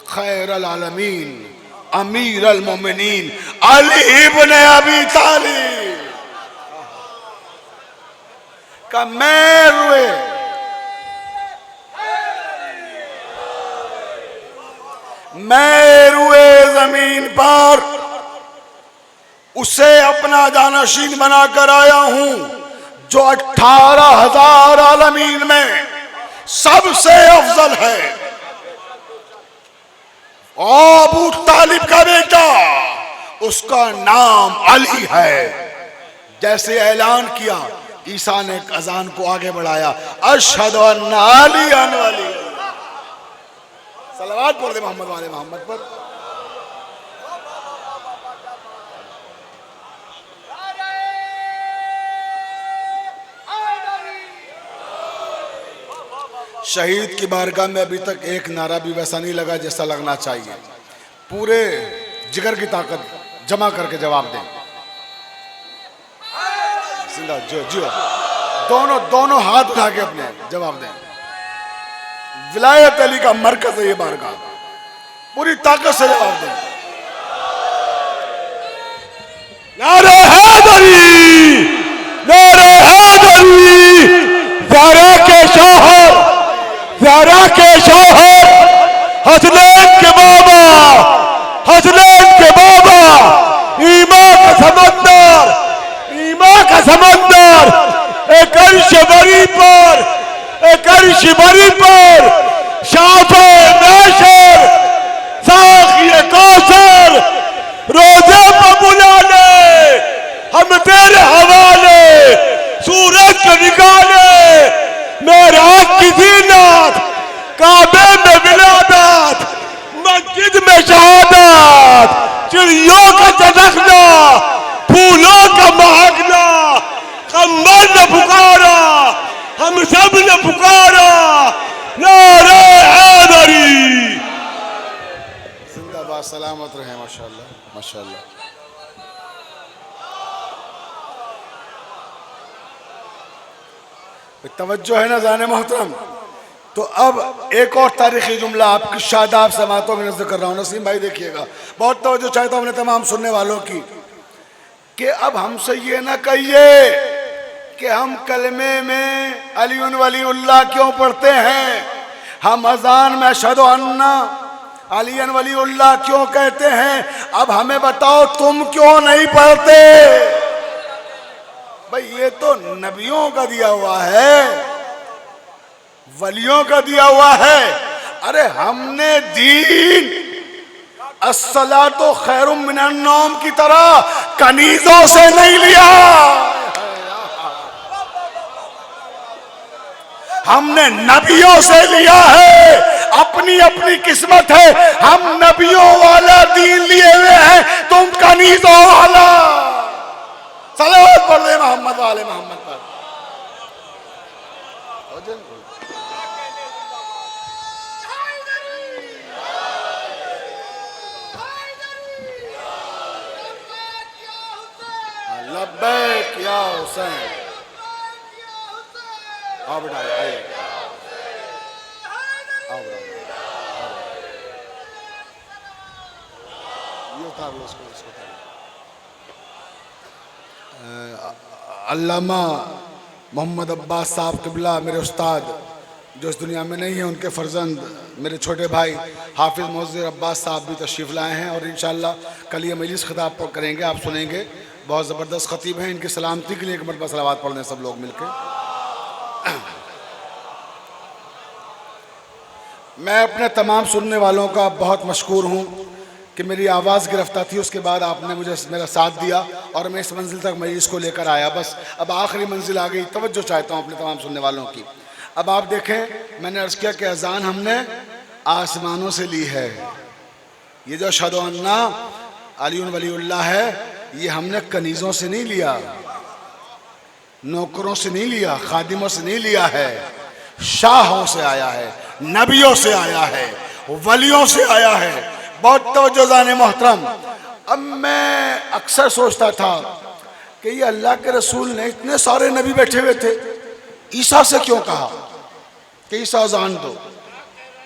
A: खैरल आलमीन अमीरल मोमिनीन अली इब्न अबी तालिब। का मैं रुए जमीन पर उसे अपना जानशीन बनाकर आया हूं जो 18,000 आलमीन में सबसे अफजल है। अबू तालिब का बेटा, उसका नाम अली है। जैसे ऐलान किया, ईसा ने अजान को आगे बढ़ाया, अशहदु अन्ना अलियन वली। सलावत पढ़ दे मोहम्मद वाले मोहम्मद पर। शहीद की बारगाह में अभी तक एक नारा भी वैसा नहीं लगा जैसा लगना चाहिए। पूरे जिगर की ताकत जमा करके जवाब दें। जिंदा जो जियो, दोनों हाथ उठा के अपने जवाब दें। विलायत अली का मरकज है ये बारगाह, पूरी ताकत से जवाब दें।
B: नारे हैदरी, नारे हैदरी, ज़रा के शौहर, ज़रा के शौहर, हसनैन के बाबा, हसनैन के बाबा, ईमान का समंदर, ईमान का समंदर, एक अर्श बरी पर, एक अर्श बरी पर, शाफ़े महशर, साक़िए कौसर, रोज़े पर बुला ले, हम तेरे हवाले, सूरज को निकाले, मेराज की ज़ीनत, काबे में विलादत, मस्जिद में शहादत, चिड़ियों का चटकना, फूलों का महकना, कंबल ने पुकारा, हम सब ने पुकारा, नारे हैदरी।
A: जिंदाबाद, सलामत रहे। माशाल्लाह माशाल्लाह। तवज्जो है ना जाने मोहतरम। तो अब एक और तारीखी जुमला आपकी शादाब समातों में नजर कर रहा हूँ। नसीम भाई देखिएगा, बहुत तवज्जो चाहता हूँ अपने तमाम सुनने वालों की, कि अब हमसे ये ना कहिए कि हम कलमे में अली वलीउल्लाह क्यों पढ़ते हैं, हम अजान में अशहदु अन्ना अली वलीउल्लाह क्यों कहते हैं। अब हमें बताओ तुम क्यों नहीं पढ़ते? भाई ये तो नबियों का दिया हुआ है, वलियों का दिया हुआ है। अरे हमने दीन अस्सलातो खैरुम मिनन नौम की तरह कनीजों से नहीं लिया, हमने नबियों से लिया है। अपनी अपनी किस्मत है, हम नबियों वाला दीन लिए हुए हैं, तुम कनीजों वाला। सलावत पढ़ दे मोहम्मद वाले मोहम्मद पर। लब्बैक या हुसैन। आओ बेटा आइए, आओ बेटा, ये उतार लो इसको, इसको उतार लो। अल्लामा मोहम्मद अब्बास साहब क़िबला मेरे उस्ताद जो इस दुनिया में नहीं है, उनके फर्जंद मेरे छोटे भाई हाफिज़ मुअज़्ज़िर अब्बास साहब भी तशरीफ़ लाए हैं और इंशाअल्लाह कल ये मजलिस खिताब करेंगे, आप सुनेंगे। बहुत ज़बरदस्त ख़तीब हैं, इनकी सलामती के लिए एक मरतबा सलावत पढ़ लें सब लोग मिलकर। मैं अपने तमाम सुनने वालों का बहुत मशकूर हूँ कि मेरी आवाज़ गिरफ्तार थी, उसके बाद आपने मुझे मेरा साथ दिया और मैं इस मंजिल तक मजलिस को लेकर आया। बस अब आखिरी मंजिल आ गई। तवज्जो चाहता हूँ अपने तमाम सुनने वालों की। अब आप देखें, मैंने अर्ज़ किया कि अज़ान हमने आसमानों से ली है। ये जो अशहदु अन्ना अली वलीउल्लाह है, ये हमने कनीज़ों से नहीं लिया, नौकरों से नहीं लिया, खादिमों से नहीं लिया है, शाहों से आया है, नबियों से आया है, वलियों से आया है। बहुत तवज्जो जाने मोहतरम। अब मैं अक्सर सोचता था कि ये अल्लाह के रसूल ने, इतने सारे नबी बैठे हुए थे, ईसा से क्यों कहा कि ईसा अज़ान दो?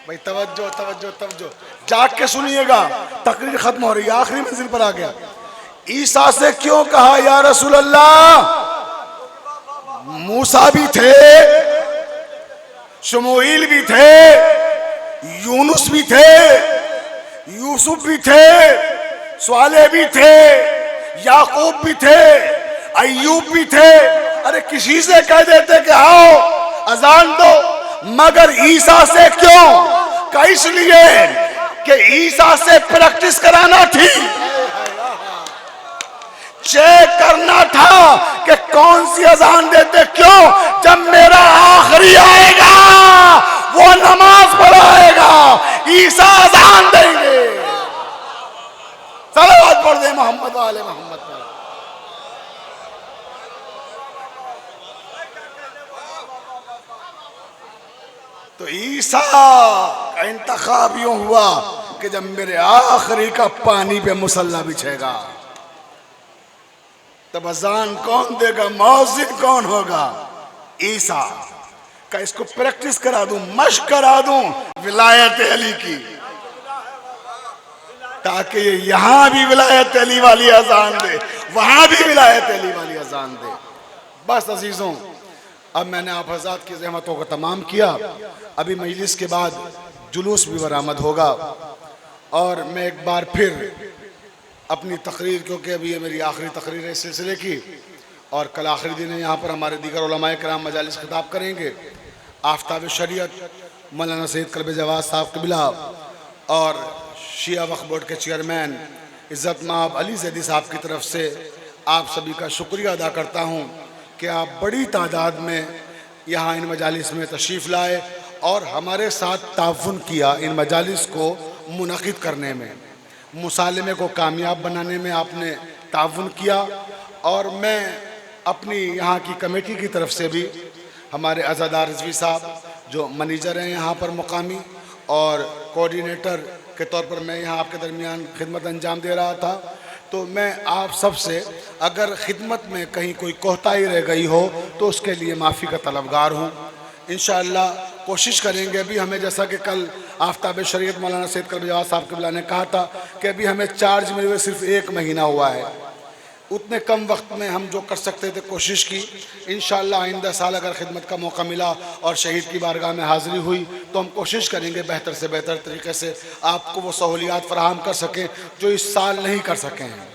A: भाई तवज्जो तवज्जो तवज्जो, जाग के सुनिएगा, तकरीर खत्म हो रही है, आखिरी मंजिल पर आ गया। ईसा से क्यों कहा या रसूल अल्लाह? मूसा भी थे, शमूएल भी थे, यूनुस भी थे, यूसुफ भी थे, स्वाले भी थे, याकूब भी थे, अय्यूब भी थे। अरे किसी से कह देते कि आओ अजान दो, मगर ईसा से क्यों? का इसलिए कि ईसा से प्रैक्टिस कराना थी, चेक करना था कि कौन सी अजान देते। क्यों? जब मेरा आखिरी आएगा वो नमाज पढ़ाएगा, ईसा अजान देंगे। सलावत पढ़ दे मोहम्मद वाले मोहम्मद पर। तो ईसा का इंतखाब यूं हुआ कि जब मेरे आखिरी का पानी पे मुसल्ला बिछेगा तब अजान कौन देगा, मौज़िन कौन होगा? ईसा का। इसको प्रैक्टिस करा दूं, मश्क करा दूं विलायत अली की, ताकि ये यहां भी विलायत अली वाली अजान दे, वहां भी विलायत अली वाली अजान दे। बस अजीजों, अब मैंने आप हज़रात की ज़हमतों को तमाम किया। अभी मजलिस के बाद जुलूस भी बरामद होगा और मैं एक बार फिर अपनी तकरीर, क्योंकि अभी ये मेरी आखिरी तकरीर है इस सिलसिले की और कल आखिरी दिन है, यहाँ पर हमारे दीगर उलमाए किराम मजालिस खिताब करेंगे। आफ्ताब शरीयत मौलाना सैयद कल्ब जवाद साहब क़िबला और शिया वक्फ बोर्ड के चेयरमैन इज़्ज़त माब अली ज़ैदी साहब की तरफ से आप सभी का शुक्रिया अदा करता हूँ कि आप बड़ी तादाद में यहाँ इन मजालिस में तशरीफ़ लाए और हमारे साथ ताउन किया इन मजालिस को मुनक़िद करने में। मुसालिमे को कामयाब बनाने में आपने ताउन किया। और मैं अपनी यहाँ की कमेटी की तरफ से भी हमारे अज़ादार रिजवी साहब जो मैनेजर हैं यहाँ पर मुकामी और कोऑर्डिनेटर के तौर पर मैं यहाँ आपके दरमियान खिदमत अंजाम दे रहा था, तो मैं आप सब से अगर खिदमत में कहीं कोई कोताही रह गई हो तो उसके लिए माफ़ी का तलबगार हूँ। इंशाअल्लाह कोशिश करेंगे। अभी हमें जैसा कि कल आफ्ताब शरीयत मौलाना सैयद कल्बी जवाद साहब क़िबला ने कहा था कि अभी हमें चार्ज मिले हुए सिर्फ 1 महीना हुआ है, उतने कम वक्त में हम जो कर सकते थे कोशिश की। इंशाअल्लाह आइंदा साल अगर खिदमत का मौका मिला और शहीद की बारगाह में हाज़िरी हुई तो हम कोशिश करेंगे बेहतर से बेहतर तरीके से आपको वो सहूलियात फराहम कर सकें जो इस साल नहीं कर सके हैं।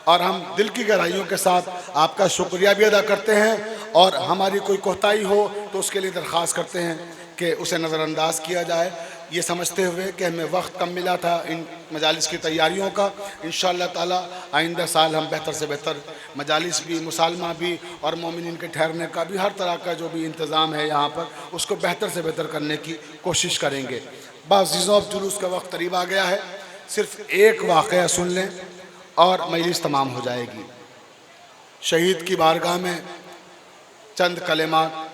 A: और हम दिल की गहराइयों के साथ आपका शुक्रिया भी अदा करते हैं और हमारी कोई कोताही हो तो उसके लिए दरख्वास्त करते हैं कि उसे नज़रअंदाज किया जाए, ये समझते हुए कि हमें वक्त कम मिला था इन मजालिस की तैयारियों का। इंशाअल्लाह ताला आइंदा साल हम बेहतर से बेहतर मजालिस भी, मुसालमा भी और मोमिनीन के ठहरने का भी, हर तरह का जो भी इंतज़ाम है यहाँ पर उसको बेहतर से बेहतर करने की कोशिश करेंगे। बाज़ जुलूस का वक्त करीब आ गया है, सिर्फ एक वाक़या सुन लें और मजलिस तमाम हो जाएगी। शहीद की बारगाह में चंद कलेमात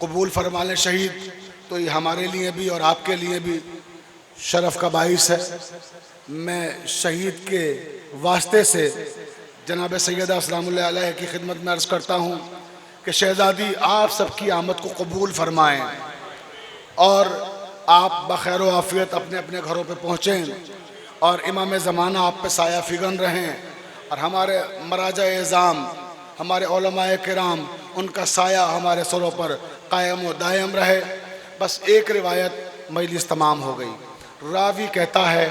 A: कबूल फरमा लें शहीद, तो ये हमारे लिए भी और आपके लिए भी शरफ़ का बाइस है। मैं शहीद के वास्ते से जनाब सैयदा सलामुल्लाह अलैह की खिदमत में अर्ज़ करता हूँ कि शहज़ादी आप सबकी आमद को कबूल फरमाएँ और आप बखैर व आफ़ियत अपने अपने घरों पे पहुँचें और इमाम ज़माना आप पे साया फिगन रहें और हमारे मराजा एज़ाम, हमारे उलमाए किराम, उनका साया हमारे सरों पर कायम व दायम रहे। बस एक रिवायत मजलिस तमाम हो गई। रावी कहता है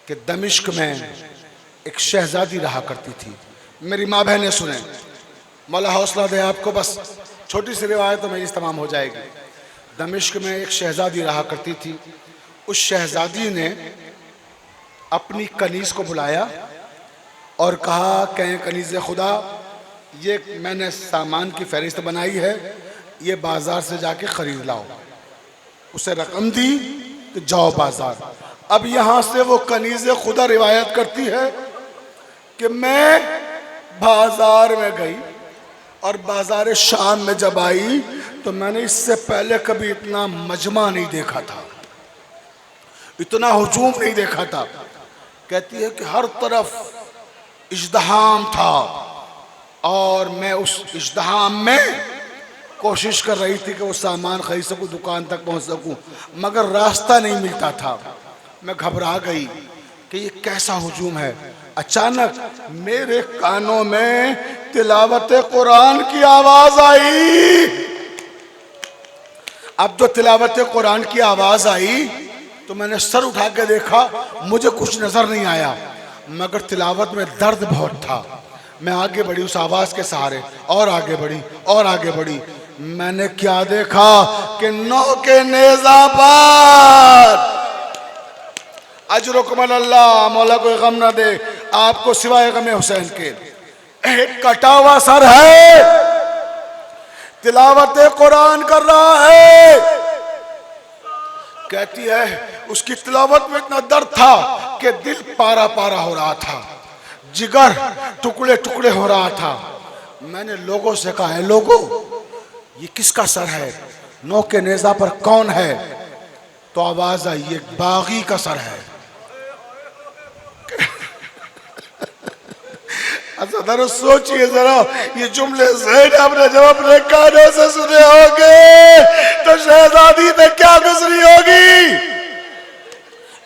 A: कि दमिश्क में एक शहज़ादी रहा करती थी। मेरी माँ बहनें सुने, मौला हौसला दे आपको, बस छोटी सी रिवायत तो मजलिस तमाम हो जाएगी। दमिश्क में एक शहज़ादी रहा करती थी। उस शहज़ादी ने अपनी कनीज़ को बुलाया और कहा कि कनीज़ खुदा, ये मैंने सामान की फहरिस्त बनाई है, ये बाज़ार से जाके ख़रीद लाओ। उसे रकम दी तो जाओ बाज़ार। अब यहाँ से वो कनीज़ खुदा रिवायत करती है कि मैं बाज़ार में गई और बाज़ार शाम में जब आई तो मैंने इससे पहले कभी इतना मजमा नहीं देखा था, इतना हुजूम नहीं देखा था। कहती है कि हर तरफ इज़्दिहाम था और मैं उस इज़्दिहाम में कोशिश कर रही थी कि वो सामान खरीद सकूं, दुकान तक पहुंच सकूं, मगर रास्ता नहीं मिलता था। मैं घबरा गई कि ये कैसा हुजूम है। अचानक मेरे कानों में तिलावत कुरान की आवाज आई। अब जो तिलावत कुरान की आवाज आई तो मैंने सर उठा के देखा, मुझे कुछ नजर नहीं आया, मगर तिलावत में दर्द बहुत था। मैं आगे बढ़ी उस आवाज के सहारे और आगे बढ़ी और आगे बढ़ी। मैंने क्या देखा कि नौ के नेज़ा पर, अजरुकुम अल्लाह, मौला कोई गम ना दे आपको सिवाय गम हुसैन के, एक कटा हुआ सर है, तिलावत कुरान कर रहा है। कहती है उसकी तिलावत में इतना दर्द था कि दिल पारा पारा हो रहा था, जिगर टुकड़े टुकड़े हो रहा था। मैंने लोगों से कहा, है लोगों ये किसका सर है, नौ के नेज़ा पर कौन है? तो आवाज आई, ये बागी का सर है। अच्छा सोचिए जरा, ये जुमले ज़ैनब ने जब अपने कानों से सुने होंगे तो शहजादी पे क्या गुजरी होगी।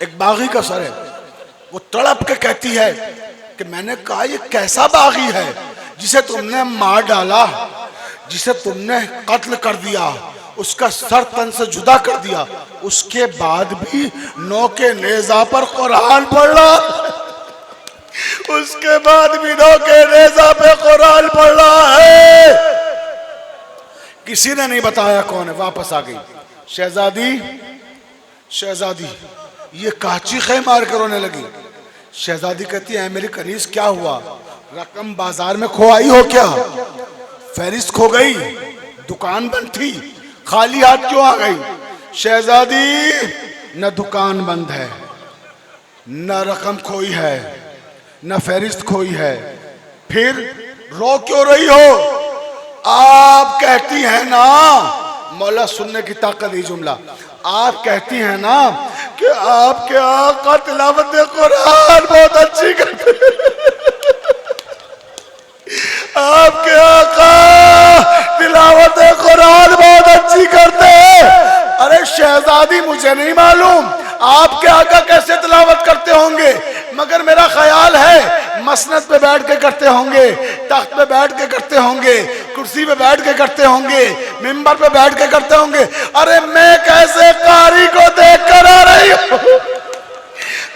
A: एक बागी का सर है। वो तड़प के कहती है कि मैंने कहा ये कैसा बागी है जिसे तुमने मार डाला, जिसे तुमने कत्ल कर दिया, उसका सर तन से जुदा कर दिया, उसके बाद भी नौ के नेज़ा पर कुरान पढ़ रहा, उसके बाद भी नौ के नेज़ा पे कुरान पढ़ रहा है। किसी ने नहीं बताया कौन है। वापस आ गई शहजादी। शहजादी ये काची खे मार कर रोने लगी। शहजादी कहती है, मेरी कनीज क्या हुआ, रकम बाजार में खो आई हो क्या? फहरिस्त खो गई, दुकान बंद थी, खाली हाथ क्यों आ गई? शहजादी न दुकान बंद है, न रकम खोई है, न फहरिस्त खोई है, फिर रो क्यों रही हो? आप कहती हैं ना, मौला सुनने की ताकत ही जुमला, आप कहती हैं ना कि आपके आका तिलावत कुरान बहुत अच्छी करते आपके आका तिलावत कुरान बहुत अच्छी करते हैं। अरे शहजादी, मुझे नहीं मालूम आपके आका कैसे तिलावत करते होंगे, मगर मेरा ख्याल है मसनद पे बैठ के करते होंगे, तख्त पे बैठ के करते होंगे, कुर्सी पे बैठ के करते होंगे, मिंबर पे बैठ के करते होंगे। अरे मैं कैसे कारी को देख कर आ रही हूँ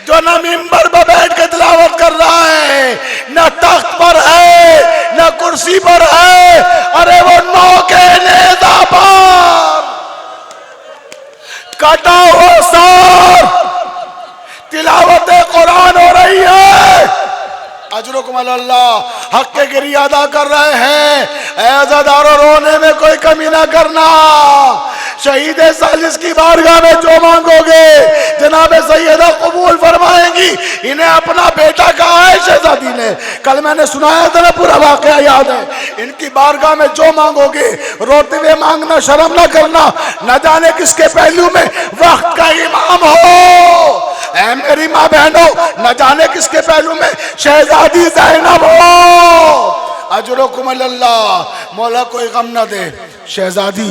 A: जो ना मिंबर पर बैठ के तिलावत कर रहा है, न तख्त पर है, न कुर्सी पर है, अरे वो नौके नेज़ा पर कटा हुआ सर तिलावत कुरान हो रही है। अजरुकुम अल्लाह, हक के गिरी अदा कर रहे हैं। ऐज़ादारों, रोने में कोई कमी ना करना। शहीद सालिस की बारगाह में जो मांगोगे जनाब सैयदा कबूल फरमाएंगी। इन्हें अपना बेटा कहा है शहजादी ने, कल मैंने सुनाया था ना, पूरा वाकया याद है। इनकी बारगाह में जो मांगोगे रोते हुए मांगना, शर्म ना करना। न जाने किसके पहलू में वक्त का इमाम हो, ऐ मेरी माँ बहनों, न जाने किसके पहलू में शहजादी ज़ैनब हो। अजरुकुम अल्लाह, मौला कोई गम ना दे। शहजादी,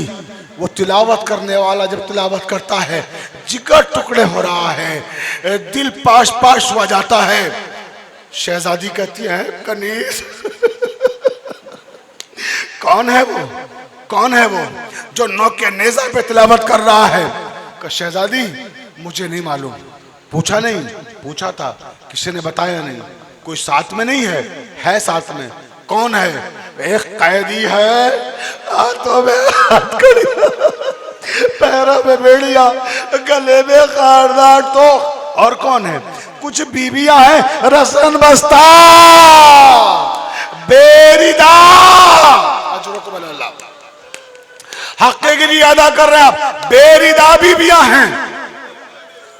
A: वो तिलावत करने वाला जब तिलावत करता है जिगर टुकड़े हो रहा है, दिल पाश पाश हो जाता है। शहजादी कहती है, कनीज कौन है वो, कौन है वो जो नौके नेज़ा पे तिलावत कर रहा है? का शहजादी, मुझे नहीं मालूम, पूछा नहीं, पूछा था किसी ने बताया नहीं, कोई साथ में नहीं है? है साथ में। कौन है? एक कैदी है, हाथों में हथकड़ी, पैरों में बेड़िया, गले में खारदार तो। और कौन है? कुछ बीबियां हैं रसन बस्ता बेरिदा। हक के गिरी अदा कर रहे हैं, बेरिदा बीबियां हैं।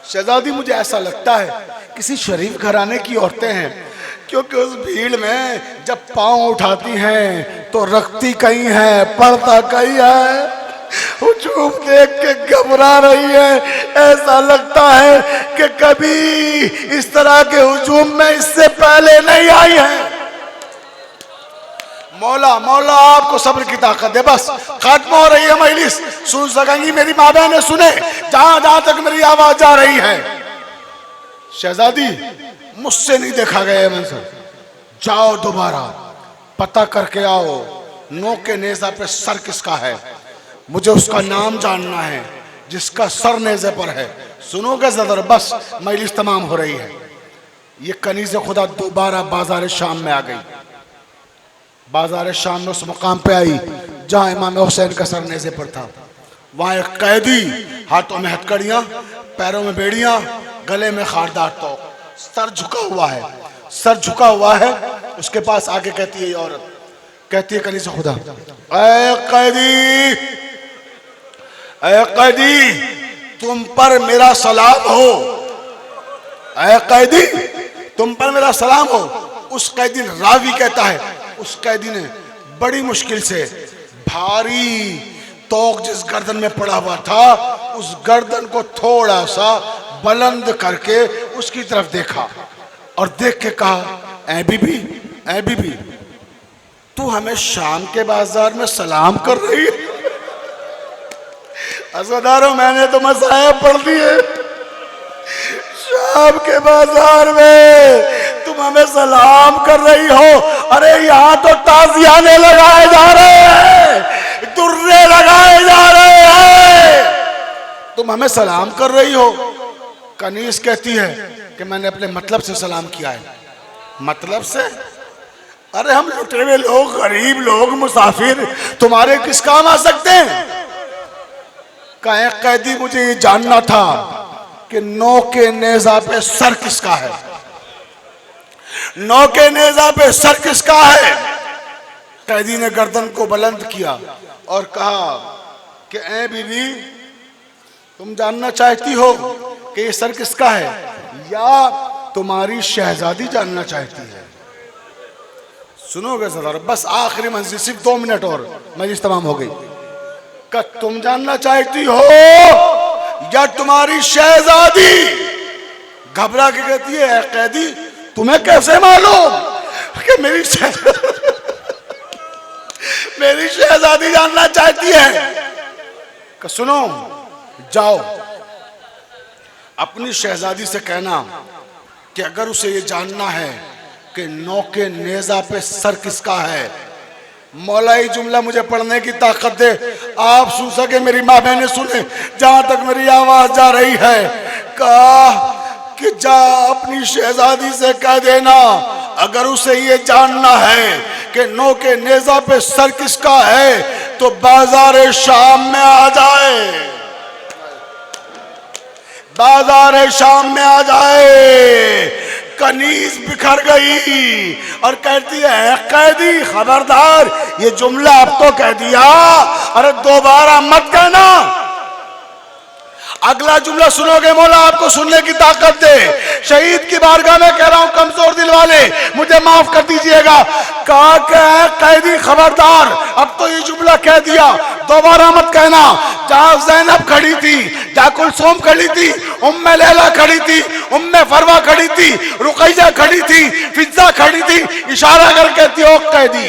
A: शहजादी, मुझे ऐसा लगता है किसी शरीफ घराने की औरतें हैं, क्योंकि उस भीड़ में जब पांव उठाती हैं तो रखती कहीं है, पड़ता कहीं है, हुजूम देख के घबरा रही है। ऐसा लगता है कि कभी इस तरह के हुजूम में इससे पहले नहीं आई है। मौला, मौला आपको सब्र की ताकत दे। बस खत्म हो रही है मजलिस, सुन सकेंगी मेरी माँ बहनें, सुने जहां जहां तक मेरी आवाज जा रही है। शहजादी, मुझसे नहीं देखा गया मंजर, जाओ दोबारा पता करके आओ नौके नेज़ा पे सर किसका है। मुझे उसका नाम जानना है जिसका सर नेज़े पर है। सुनोगे ज़रा, बस मजलिस तमाम हो रही है। ये कनीज़ खुदा दोबारा बाजार शाम में आ गई। बाजार शाम में उस मुकाम पे आई जहां इमाम हुसैन का सर नेज़े पर था। वहां एक कैदी, हाथों में हथकड़ियां, पैरों में बेड़ियां, गले में खारदार तोक, सर झुका हुआ है, सर झुका हुआ है। उसके पास आके कहती है ये औरत, कहती है कनीज़ खुदा, ऐ कैदी, ऐ कैदी, तुम पर मेरा सलाम हो। ऐ कैदी, तुम पर मेरा सलाम हो। उस कैदी, रावी कहता है, उस कैदी ने बड़ी मुश्किल से भारी तोक जिस गर्दन में पड़ा हुआ था, उस गर्दन को थोड़ा सा बुलंद करके उसकी तरफ देखा और देख के कहा, ऐ बीबी, ऐ बीबी, तू हमें शाम के बाजार में सलाम कर रही है? अज़दारों, मैंने तो मसाया पढ़ दिए। शाम के बाजार में तुम हमें सलाम कर रही हो? अरे यहाँ तो ताजियाने लगाए जा रहे हैं, दुर्रे लगाए जा रहे हैं, तुम हमें सलाम कर रही हो? कनीज़ कहती है कि मैंने अपने मतलब से सलाम किया है। मतलब से? अरे हम लुटे हुए लोग, गरीब लोग, मुसाफिर तुम्हारे किस काम आ सकते हैं? कहे कैदी, मुझे ये जानना था कि नौके नेज़ा पे सर किसका है। नौके नेज़ा पे सर किसका है? कैदी ने गर्दन को बुलंद किया और कहा कि ऐ बीवी, तुम जानना चाहती हो कि ये सर किसका है, या तुम्हारी शहजादी जानना चाहती है? सुनोगे सदार, बस आखिरी मंजिल, सिर्फ 2 मिनट और मजलिस तमाम हो गई। क्या तुम जानना चाहती हो या तुम्हारी शहजादी? घबरा के कहती है, कैदी तुम्हें कैसे मालूम कि मेरी शहजादी जानना चाहती है? कि सुनो, जाओ अपनी शहजादी से कहना कि अगर उसे ये जानना है कि नौके नेजा पे सर किसका है, मौलाई जुमला मुझे पढ़ने की ताकत दे, आप सुन सके, मेरी माँ बहनें सुने, जहां तक मेरी आवाज जा रही है। कहा कि जा अपनी शहजादी से कह देना, अगर उसे ये जानना है कि नौके नेजा पे सर किसका है तो बाजार शाम में आ जाए, बाजार शाम में आ जाए। कनीज बिखर गई और कहती है, कैदी खबरदार, ये जुमला अब तो कह दिया, अरे दोबारा मत कहना। अगला जुमला सुनोगे, मौला आपको सुनने की ताकत दे। शहीद की बारगाह में कह रहा हूं, कमजोर दिल वाले मुझे माफ कर दीजिएगा। कहा क्या, कैदी खबरदार, अब तो ये जुमला कह दिया, दोबारा मत कहना। जहां ज़ैनब खड़ी थी, जहां कुलसूम खड़ी थी, उम्मे लैला खड़ी थी, उम्मे फरवा खड़ी थी, रुकैया खड़ी थी, फिजा खड़ी थी, इशारा करके कहती हो कैदी,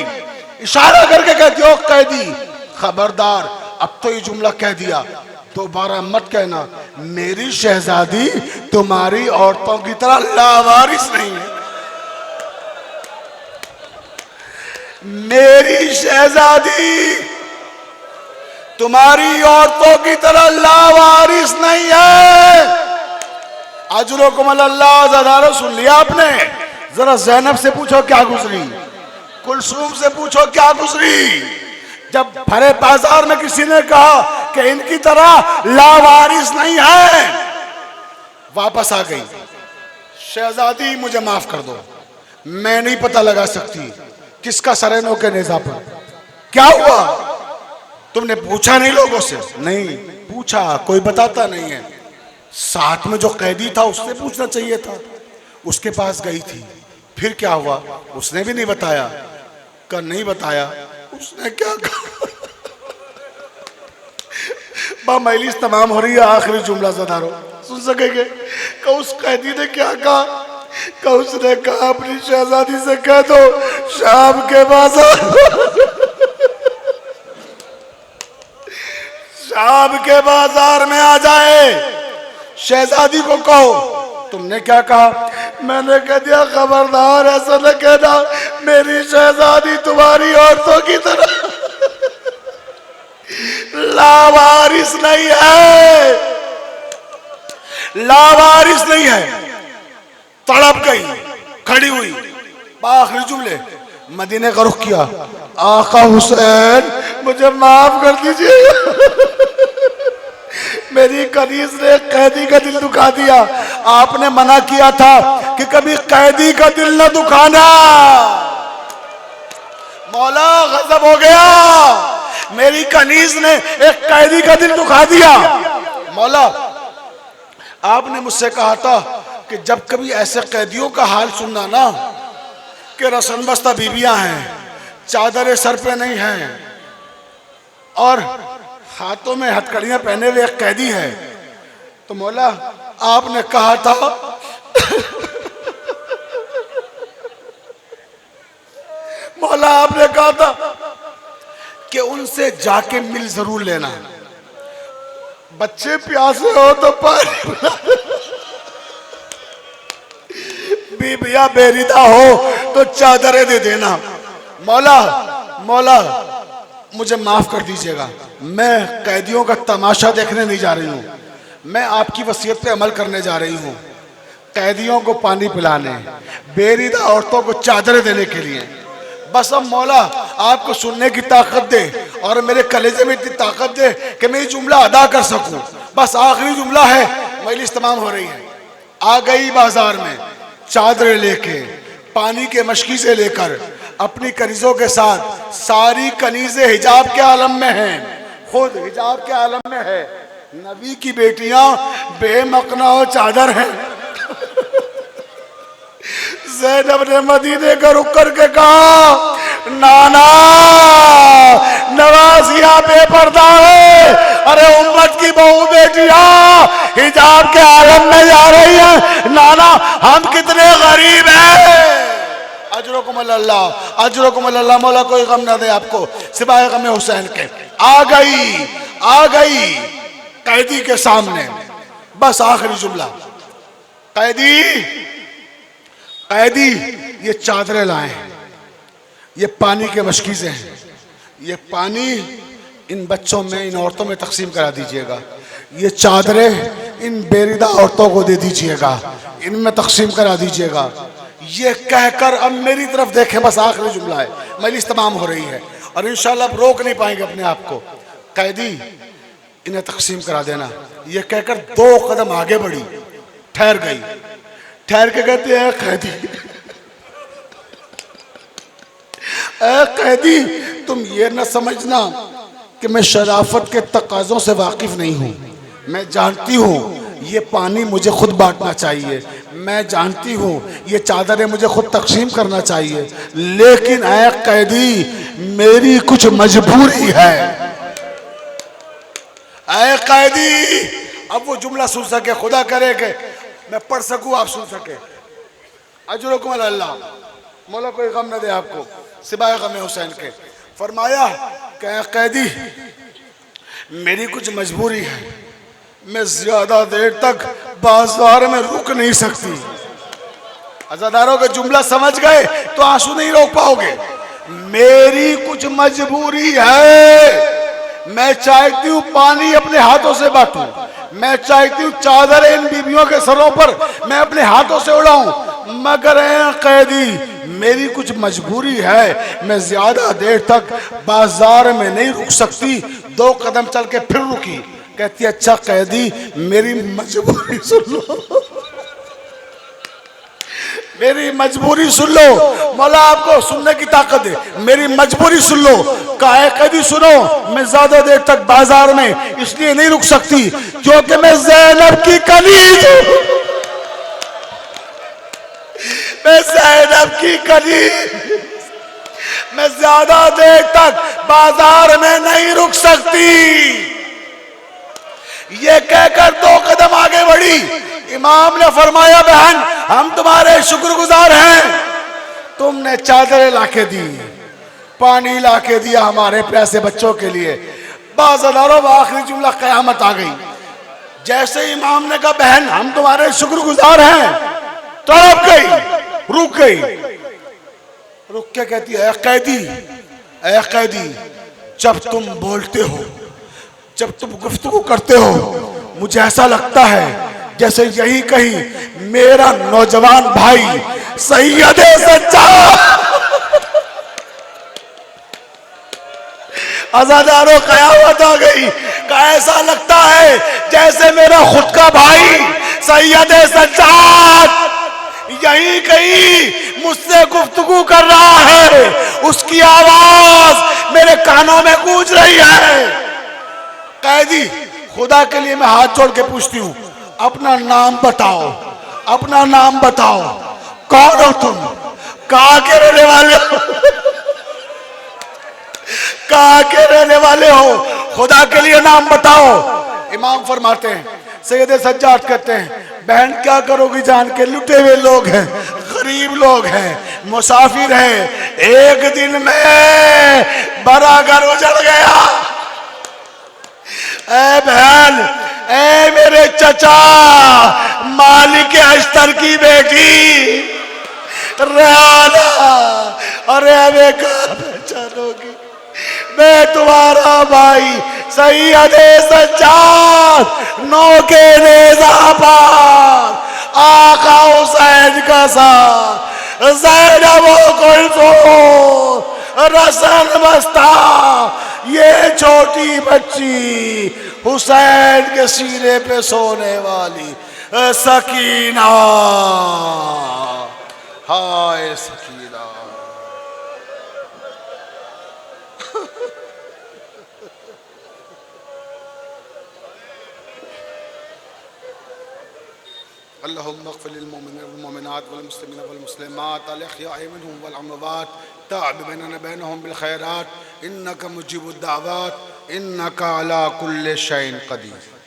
A: इशारा करके कहती हो कैदी खबरदार, अब तो ये जुमला कह दिया, दोबारा मत कहना। मेरी शहजादी तुम्हारी औरतों की तरह लावारिस नहीं है, मेरी शहजादी तुम्हारी औरतों की तरह लावारिस नहीं है। अजरुकुम अल्लाह, ज़रारो सुन लिया आपने? जरा ज़ैनब से पूछो क्या गुजरी, कुलसूम से पूछो क्या गुजरी। जब भरे बाजार में किसी ने कहा कि इनकी तरह लावारिस नहीं है, वापस आ गई। शहजादी मुझे माफ कर दो, मैं नहीं पता लगा सकती किसका सरेनो के नेजा पर। क्या हुआ, तुमने पूछा नहीं लोगों से? नहीं पूछा, कोई बताता नहीं है। साथ में जो कैदी था उससे पूछना चाहिए था, उसके पास गई थी, फिर क्या हुआ? उसने भी नहीं बताया। का नहीं बताया, उसने क्या कहा? मजलिस तमाम हो रही है, आखिरी जुमला ज़दारो सुन सकेंगे। का उस कैदी ने क्या कहा? का उसने कहा, अपनी शहजादी से कह दो शाम के बाजार शाम के बाजार में आ जाए। शहजादी को कहो। तुमने क्या कहा? मैंने कह दिया खबरदार ऐसा न कहना, मेरी शहजादी तुम्हारी औरतों की तरह लावारिस नहीं है, लावारिस नहीं है। तड़प गई, खड़ी हुई, आखिरी जुमले मदीने का रुख किया। आका हुसैन मुझे माफ कर दीजिए, मेरी कनीज ने कैदी का दिल दुखा दिया। आपने मना किया था कि कभी कैदी का दिल न दुखाना। मौला गजब हो गया, मेरी कनीज ने एक कैदी का दिल दुखा दिया। मौला आपने मुझसे कहा था कि जब कभी ऐसे कैदियों का हाल सुनना ना कि रसन बस्ता बीबियां हैं, चादरें सर पे नहीं हैं और हाथों में हथकड़ियां पहने हुए एक कैदी है, तो मौला आपने कहा था मौला आपने कहा था कि उनसे जाके मिल जरूर लेना। बच्चे प्यासे हो तो पानी बीबिया बेरिदा हो तो चादरें दे देना। मौला मौला मुझे माफ कर दीजिएगा, मैं कैदियों का तमाशा देखने नहीं जा रही हूँ, मैं आपकी वसीयत पे अमल करने जा रही हूँ। कैदियों को पानी पिलाने, बेरिदा औरतों को चादरें देने के लिए। बस अब मौला आपको सुनने की ताकत दे और मेरे कलेजे में इतनी ताकत दे कि मैं ये जुमला अदा कर सकूं। बस आखिरी जुमला है, मजलिस तमाम हो रही है। आ गई बाजार में चादरें लेके, पानी के मशकी से लेकर, अपनी कनीजों के साथ। सारी कनीजें हिजाब के आलम में हैं, खुद हिजाब के आलम में है। नबी की बेटियां बेमकना और चादर हैं। ज़ैनब ने मदीने का रुक करके कहा, नाना नवाजिया बेपर्दा है। अरे उम्मत की बहू बेटियां हिजाब के आलम में जा रही है। नाना हम कितने गरीब हैं। अजरकुम अल्लाह, अजरकुम अल्लाह। मौला कोई गम ना दे आपको सिवाय गम हुसैन के। आ गई कैदी के सामने। बस आखिरी जुमला, कैदी ये चादरें लाए, ये पानी के मशकीज़े हैं, ये पानी इन बच्चों में, इन औरतों में तकसीम करा दीजिएगा। ये चादरें इन बेरिदा औरतों को दे दीजिएगा, इनमें तकसीम करा दीजिएगा। ये कहकर अब मेरी तरफ देखें, बस आखिरी जुमला है, मजलिस तमाम हो रही है और इंशाल्लाह आप रोक नहीं पाएंगे अपने आप को। कैदी इन्हें तकसीम करा देना। ये कहकर 2 कदम आगे बढ़ी, ठहर गई, ठहर के कहते हैं कैदी, कैदी तुम ये न समझना कि मैं शराफत के तकाज़ों से वाकिफ नहीं हूँ। मैं जानती हूँ ये पानी मुझे खुद बांटना चाहिए, मैं जानती हूँ ये चादरें मुझे खुद तकसीम करना चाहिए, लेकिन ऐ कैदी मेरी कुछ मजबूरी है। ऐ कैदी, अब वो जुमला सुन सके, खुदा करे कि मैं पढ़ सकूं, आप सुन सके। अजरुकुम अल्लाह, मौला कोई गम न दे आपको सिवाय गम हुसैन के। फरमाया कि कैदी मेरी कुछ मजबूरी है, मैं ज्यादा देर तक बाजार में रुक नहीं सकती। अज़ादारों का जुमला समझ गए तो आंसू नहीं रोक पाओगे। मेरी कुछ मजबूरी है, मैं चाहती हूँ पानी अपने हाथों से बांटूं, मैं चाहती हूँ चादर इन बीवियों के सरों पर मैं अपने हाथों से उड़ाऊं, मगर कैदी मेरी कुछ मजबूरी है, मैं ज्यादा देर तक बाजार में नहीं रुक सकती। 2 कदम चल के फिर रुकी, कहती अच्छा कैदी मेरी मजबूरी सुन लो, मेरी मजबूरी सुन लो। मौला आपको सुनने की ताकत दे, मेरी मजबूरी सुन लो। कहा कैदी सुनो, मैं ज्यादा देर तक बाजार में इसलिए नहीं रुक सकती क्योंकि मैं ज़ैनब की कनीज हूं, मैं ज़ैनब की कनीज, मैं ज्यादा देर तक बाजार में नहीं रुक सकती। ये कहकर 2 कदम आगे बढ़ी। इमाम ने फरमाया बहन हम तुम्हारे शुक्रगुजार हैं, तुमने चादरें लाके दी, पानी लाके दिया हमारे प्यासे बच्चों के लिए। बाज़ारों में आखिरी जुमला कयामत आ गई। जैसे इमाम ने कहा बहन हम तुम्हारे शुक्रगुजार हैं, तड़प गई, रुक गई, रुक के कहती है ऐ कैदी जब तुम बोलते हो, जब तुम गुफ्तगू करते हो, मुझे ऐसा लगता है जैसे यही कहीं मेरा नौजवान भाई सैयद सज्जाद। अज़ादारों कयामत आ गई। ऐसा लगता है जैसे मेरा खुद का भाई सैयद सज्जाद यही कहीं मुझसे गुफ्तगू कर रहा है, उसकी आवाज मेरे कानों में गूंज रही है। कैदी खुदा के लिए मैं हाथ जोड़ के पूछती हूँ, अपना नाम बताओ, अपना नाम बताओ, कौन हो तुम, कहाँ के रहने वाले हो, कहाँ के रहने वाले हो, खुदा के लिए नाम बताओ। इमाम फरमाते हैं, सैयद सज्जाद कहते हैं बहन क्या करोगी जान के, लुटे हुए लोग हैं, गरीब लोग हैं, मुसाफिर हैं, एक दिन में बड़ा घर उजड़ गया। ऐ बहन, ऐ मेरे चचा मालिक अश्तर की बेटी राना, अरे हमें कहाँ पहचानोगी, मैं तुम्हारा भाई सैयद सज्जाद नौके नेज़ाबाद आका हुसैन का साथ ज़ैनब कुलसूम रसन बस्ता, ये छोटी बच्ची हुसैन के सीने पे सोने वाली सकीना, हाय सकीना। अल्लाहुम्मा अग़फ़िर लिल-मुमिनीना वल-मुमिनात वल-मुस्लिमीना वल-मुस्लिमात अल-अहयाइ मिनहुम वल-अमवात ता'ब बैनना बैनहुम बिल खैरात इन्नका मुजीबुद दाअवात इन्नका अला कुल्लि शैइन क़दीर।